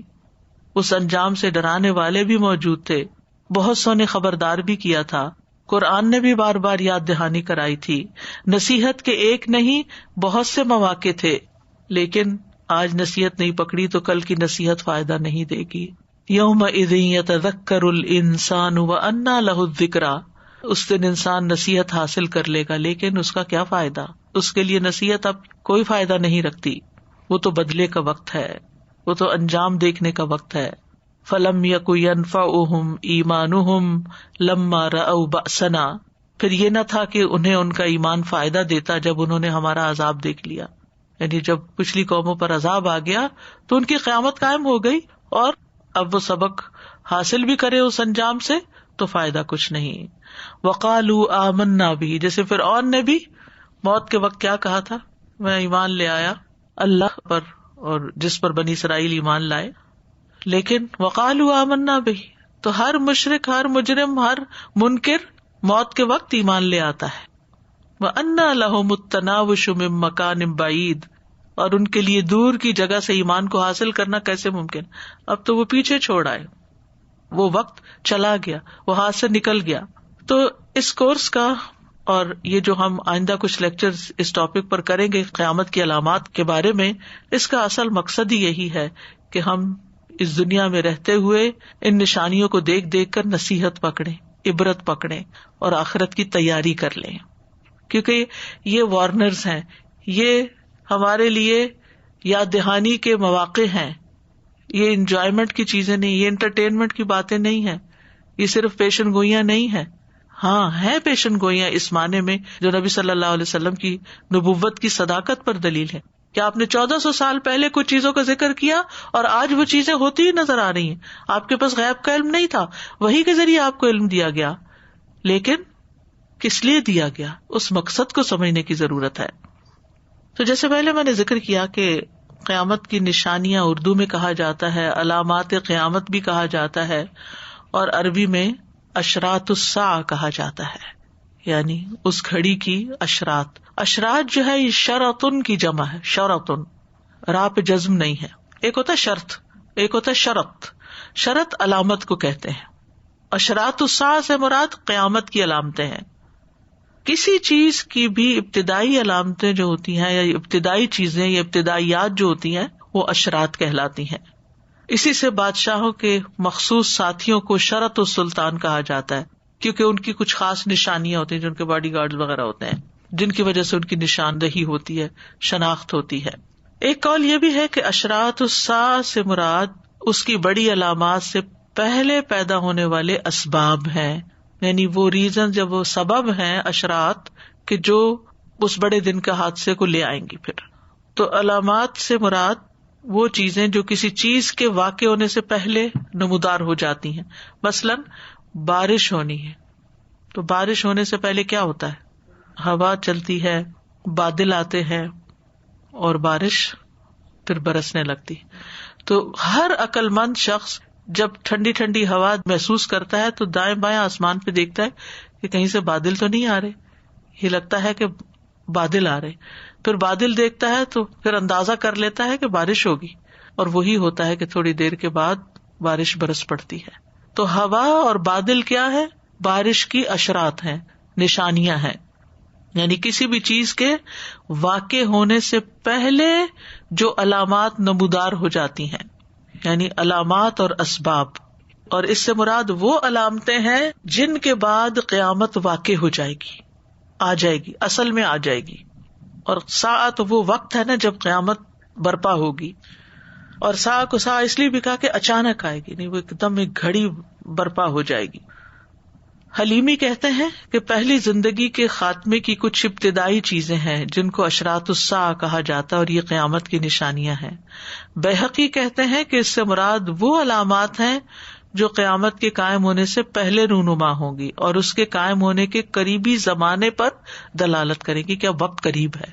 اس انجام سے ڈرانے والے بھی موجود تھے، بہت سو نے خبردار بھی کیا تھا، قرآن نے بھی بار بار یاد دہانی کرائی تھی. نصیحت کے ایک نہیں بہت سے مواقع تھے، لیکن آج نصیحت نہیں پکڑی تو کل کی نصیحت فائدہ نہیں دے گی. یومئذ یتذکر الانسان وانیٰ لہ الذکریٰ، اس دن انسان نصیحت حاصل کر لے گا لیکن اس کا کیا فائدہ؟ اس کے لیے نصیحت اب کوئی فائدہ نہیں رکھتی. وہ تو بدلے کا وقت ہے، وہ تو انجام دیکھنے کا وقت ہے. فلم یک ینفعہم ایمانہم لما رأوا بأسنا، پھر یہ نہ تھا کہ انہیں ان کا ایمان فائدہ دیتا جب انہوں نے ہمارا عذاب دیکھ لیا. یعنی جب پچھلی قوموں پر عذاب آ گیا تو ان کی قیامت قائم ہو گئی، اور اب وہ سبق حاصل بھی کرے اس انجام سے تو فائدہ کچھ نہیں. وقالوا آمنا بھی، جیسے فرعون نے بھی موت کے وقت کیا کہا تھا، میں ایمان لے آیا اللہ پر اور جس پر بنی اسرائیل ایمان لائے. لیکن وقالوا آمنا بھی، تو ہر مشرک، ہر مجرم، ہر منکر موت کے وقت ایمان لے آتا ہے. وَأَنَّىٰ لَهُمُ التَّنَاوُشُ مِن مَّكَانٍ بَعِيدٍ، اور ان کے لیے دور کی جگہ سے ایمان کو حاصل کرنا کیسے ممکن؟ اب تو وہ پیچھے چھوڑ آئے، وہ وقت چلا گیا، وہ ہاتھ سے نکل گیا. تو اس کورس کا اور یہ جو ہم آئندہ کچھ لیکچرز اس ٹاپک پر کریں گے قیامت کی علامات کے بارے میں، اس کا اصل مقصد ہی یہی ہے کہ ہم اس دنیا میں رہتے ہوئے ان نشانیوں کو دیکھ دیکھ کر نصیحت پکڑیں، عبرت پکڑیں اور آخرت کی تیاری کر لیں. کیونکہ یہ وارنرز ہیں، یہ ہمارے لیے یاد دہانی کے مواقع ہیں، یہ انجوائمنٹ کی چیزیں نہیں، یہ انٹرٹینمنٹ کی باتیں نہیں ہیں، یہ صرف پیشن گوئیاں نہیں ہیں. ہاں ہیں پیشن گوئیاں اس معنی میں جو نبی صلی اللہ علیہ وسلم کی نبوت کی صداقت پر دلیل ہے، کیا آپ نے 1400 سال پہلے کچھ چیزوں کا ذکر کیا اور آج وہ چیزیں ہوتی ہی نظر آ رہی ہیں؟ آپ کے پاس غیب کا علم نہیں تھا، وحی کے ذریعے آپ کو علم دیا گیا، لیکن کس لیے دیا گیا، اس مقصد کو سمجھنے کی ضرورت ہے. تو جیسے پہلے میں نے ذکر کیا کہ قیامت کی نشانیاں اردو میں کہا جاتا ہے، علامات قیامت بھی کہا جاتا ہے، اور عربی میں اشراط الساعہ کہا جاتا ہے، یعنی اس گھڑی کی اشراط. اشراط جو ہے یہ شرطن کی جمع ہے، شرطن، راہ پہ جزم نہیں ہے. ایک ہوتا ہے شرط، ایک ہوتا ہے شرط. شرط علامت کو کہتے ہیں. اشراط الساعہ سے مراد قیامت کی علامتیں ہیں. کسی چیز کی بھی ابتدائی علامتیں جو ہوتی ہیں یا ابتدائی چیزیں یا ابتدائیات جو ہوتی ہیں وہ اشراط کہلاتی ہیں. اسی سے بادشاہوں کے مخصوص ساتھیوں کو شرط السلطان کہا جاتا ہے، کیونکہ ان کی کچھ خاص نشانیاں ہوتی ہیں، جو ان کے باڈی گارڈ وغیرہ ہوتے ہیں، جن کی وجہ سے ان کی نشاندہی ہوتی ہے، شناخت ہوتی ہے. ایک قول یہ بھی ہے کہ اشراط الساعہ سے مراد اس کی بڑی علامات سے پہلے پیدا ہونے والے اسباب ہیں، یعنی وہ ریزن، جب وہ سبب ہیں اشراط کہ جو اس بڑے دن کے حادثے کو لے آئیں گی. پھر تو علامات سے مراد وہ چیزیں جو کسی چیز کے واقع ہونے سے پہلے نمودار ہو جاتی ہیں. مثلاً بارش ہونی ہے تو بارش ہونے سے پہلے کیا ہوتا ہے؟ ہوا چلتی ہے، بادل آتے ہیں اور بارش پھر برسنے لگتی. تو ہر عقل مند شخص جب ٹھنڈی ٹھنڈی ہوا محسوس کرتا ہے تو دائیں بائیں آسمان پہ دیکھتا ہے کہ کہیں سے بادل تو نہیں آ رہے، یہ لگتا ہے کہ بادل آ رہے. پھر بادل دیکھتا ہے تو پھر اندازہ کر لیتا ہے کہ بارش ہوگی، اور وہی ہوتا ہے کہ تھوڑی دیر کے بعد بارش برس پڑتی ہے. تو ہوا اور بادل کیا ہے؟ بارش کی اشراط ہیں، نشانیاں ہیں، یعنی کسی بھی چیز کے واقع ہونے سے پہلے جو علامات نمودار ہو جاتی ہیں، یعنی علامات اور اسباب. اور اس سے مراد وہ علامتیں ہیں جن کے بعد قیامت واقع ہو جائے گی، آ جائے گی، اصل میں آ جائے گی. اور ساعت وہ وقت ہے نا جب قیامت برپا ہوگی. اور ساعت کو ساعت اس لیے بھی کہا کہ اچانک آئے گی، نہیں، وہ ایک دم ایک گھڑی برپا ہو جائے گی. حلیمی کہتے ہیں کہ پہلی زندگی کے خاتمے کی کچھ ابتدائی چیزیں ہیں جن کو اشراط الساعہ کہا جاتا ہے، اور یہ قیامت کی نشانیاں ہیں. بیہقی کہتے ہیں کہ اس سے مراد وہ علامات ہیں جو قیامت کے قائم ہونے سے پہلے رونما ہوں گی اور اس کے قائم ہونے کے قریبی زمانے پر دلالت کریں گی، کیا وقت قریب ہے.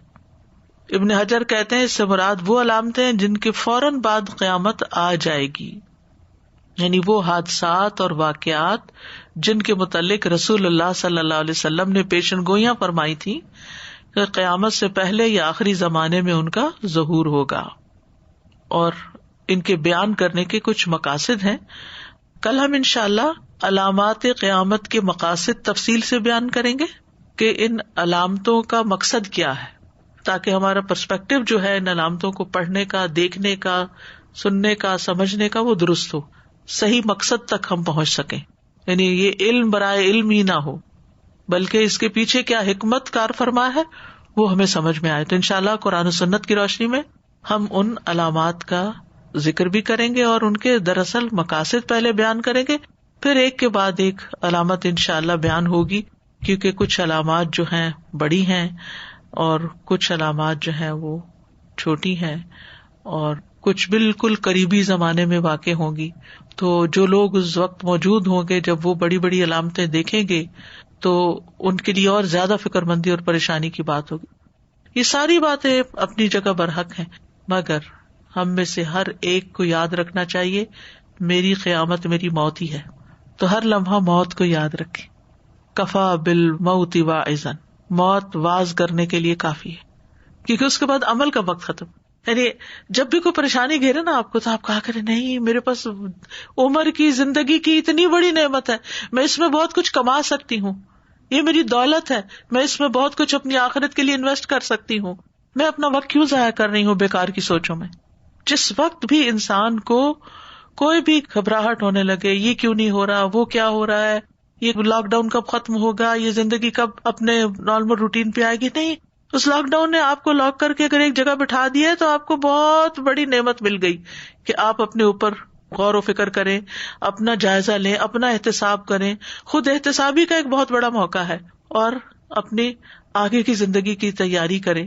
ابن حجر کہتے ہیں اس سے مراد وہ علامتیں ہیں جن کے فوراً بعد قیامت آ جائے گی، یعنی وہ حادثات اور واقعات جن کے متعلق رسول اللہ صلی اللہ علیہ وسلم نے پیشن گوئیاں فرمائی تھی کہ قیامت سے پہلے یا آخری زمانے میں ان کا ظہور ہوگا. اور ان کے بیان کرنے کے کچھ مقاصد ہیں. کل ہم انشاءاللہ علامات قیامت کے مقاصد تفصیل سے بیان کریں گے کہ ان علامتوں کا مقصد کیا ہے، تاکہ ہمارا پرسپیکٹو جو ہے ان علامتوں کو پڑھنے کا، دیکھنے کا، سننے کا، سمجھنے کا وہ درست ہو، صحیح مقصد تک ہم پہنچ سکیں. یعنی یہ علم برائے علم ہی نہ ہو، بلکہ اس کے پیچھے کیا حکمت کار فرما ہے وہ ہمیں سمجھ میں آئے. تو انشاءاللہ قرآن و سنت کی روشنی میں ہم ان علامات کا ذکر بھی کریں گے اور ان کے دراصل مقاصد پہلے بیان کریں گے، پھر ایک کے بعد ایک علامت انشاءاللہ بیان ہوگی، کیونکہ کچھ علامات جو ہیں بڑی ہیں اور کچھ علامات جو ہیں وہ چھوٹی ہیں اور کچھ بالکل قریبی زمانے میں واقع ہوں گی. تو جو لوگ اس وقت موجود ہوں گے جب وہ بڑی بڑی علامتیں دیکھیں گے تو ان کے لیے اور زیادہ فکر مندی اور پریشانی کی بات ہوگی. یہ ساری باتیں اپنی جگہ برحق ہیں، مگر ہم میں سے ہر ایک کو یاد رکھنا چاہیے میری قیامت میری موت ہی ہے. تو ہر لمحہ موت کو یاد رکھیں. کفا بالموت واعظا، موت واعظ کرنے کے لیے کافی ہے، کیونکہ اس کے بعد عمل کا وقت ختم. یعنی جب بھی کوئی پریشانی گھیرے نا آپ کو تو آپ کہا کریں نہیں، میرے پاس عمر کی، زندگی کی اتنی بڑی نعمت ہے، میں اس میں بہت کچھ کما سکتی ہوں، یہ میری دولت ہے، میں اس میں بہت کچھ اپنی آخرت کے لیے انویسٹ کر سکتی ہوں، میں اپنا وقت کیوں ضائع کر رہی ہوں بیکار کی سوچوں میں. جس وقت بھی انسان کو کوئی بھی گھبراہٹ ہونے لگے، یہ کیوں نہیں ہو رہا، وہ کیا ہو رہا ہے، یہ لاک ڈاؤن کب ختم ہوگا، یہ زندگی کب اپنے نارمل روٹین پہ آئے گی، نہیں، اس لاک ڈاؤن نے آپ کو لاک کر کے اگر ایک جگہ بٹھا دیا ہے تو آپ کو بہت بڑی نعمت مل گئی کہ آپ اپنے اوپر غور و فکر کریں، اپنا جائزہ لیں، اپنا احتساب کریں. خود احتسابی کا ایک بہت بڑا موقع ہے، اور اپنی آگے کی زندگی کی تیاری کریں.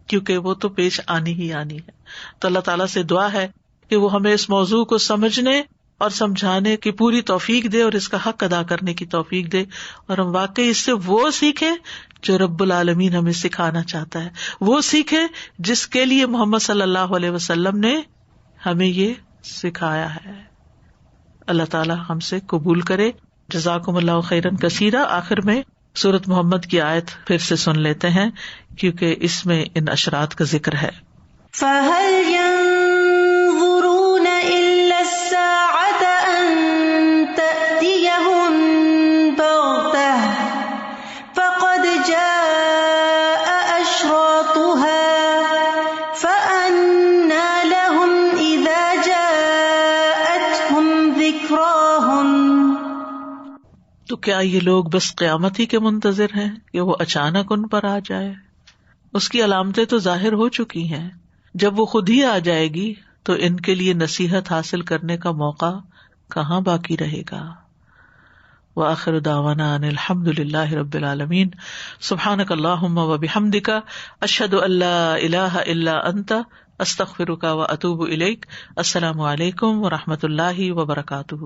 کیونکہ وہ تو پیش آنی ہی آنی ہے. تو اللہ تعالیٰ سے دعا ہے کہ وہ ہمیں اس موضوع کو سمجھنے اور سمجھانے کی پوری توفیق دے اور اس کا حق ادا کرنے کی توفیق دے، اور ہم واقعی اس سے وہ سیکھیں جو رب العالمین ہمیں سکھانا چاہتا ہے، وہ سیکھیں جس کے لیے محمد صلی اللہ علیہ وسلم نے ہمیں یہ سکھایا ہے. اللہ تعالیٰ ہم سے قبول کرے. جزاکم اللہ خیرا کثیرا. آخر میں سورۃ محمد کی آیت پھر سے سن لیتے ہیں کیونکہ اس میں ان اشرات کا ذکر ہے. فَهَلْ يَنظُرُونَ إِلَّا السَّاعَةَ أَن تَأْتِيَهُم بَغْتَةً فَقَدْ جَاءَ أَشْرَاطُهَا فَأَنَّىٰ لَهُمْ إِذَا جَاءَتْهُمْ ذِكْرَاهُمْ. تو کیا یہ لوگ بس قیامت ہی کے منتظر ہیں کہ وہ اچانک ان پر آ جائے؟ اس کی علامتیں تو ظاہر ہو چکی ہیں. جب وہ خود ہی آ جائے گی تو ان کے لیے نصیحت حاصل کرنے کا موقع کہاں باقی رہے گا. وآخر دعوانا ان الحمد للہ رب العالمین. سبحانک اللہم وبحمدک اشہد ان لا الہ الا انت استغفرک واتوب الیک. السلام علیکم ورحمۃ اللہ وبرکاتہ.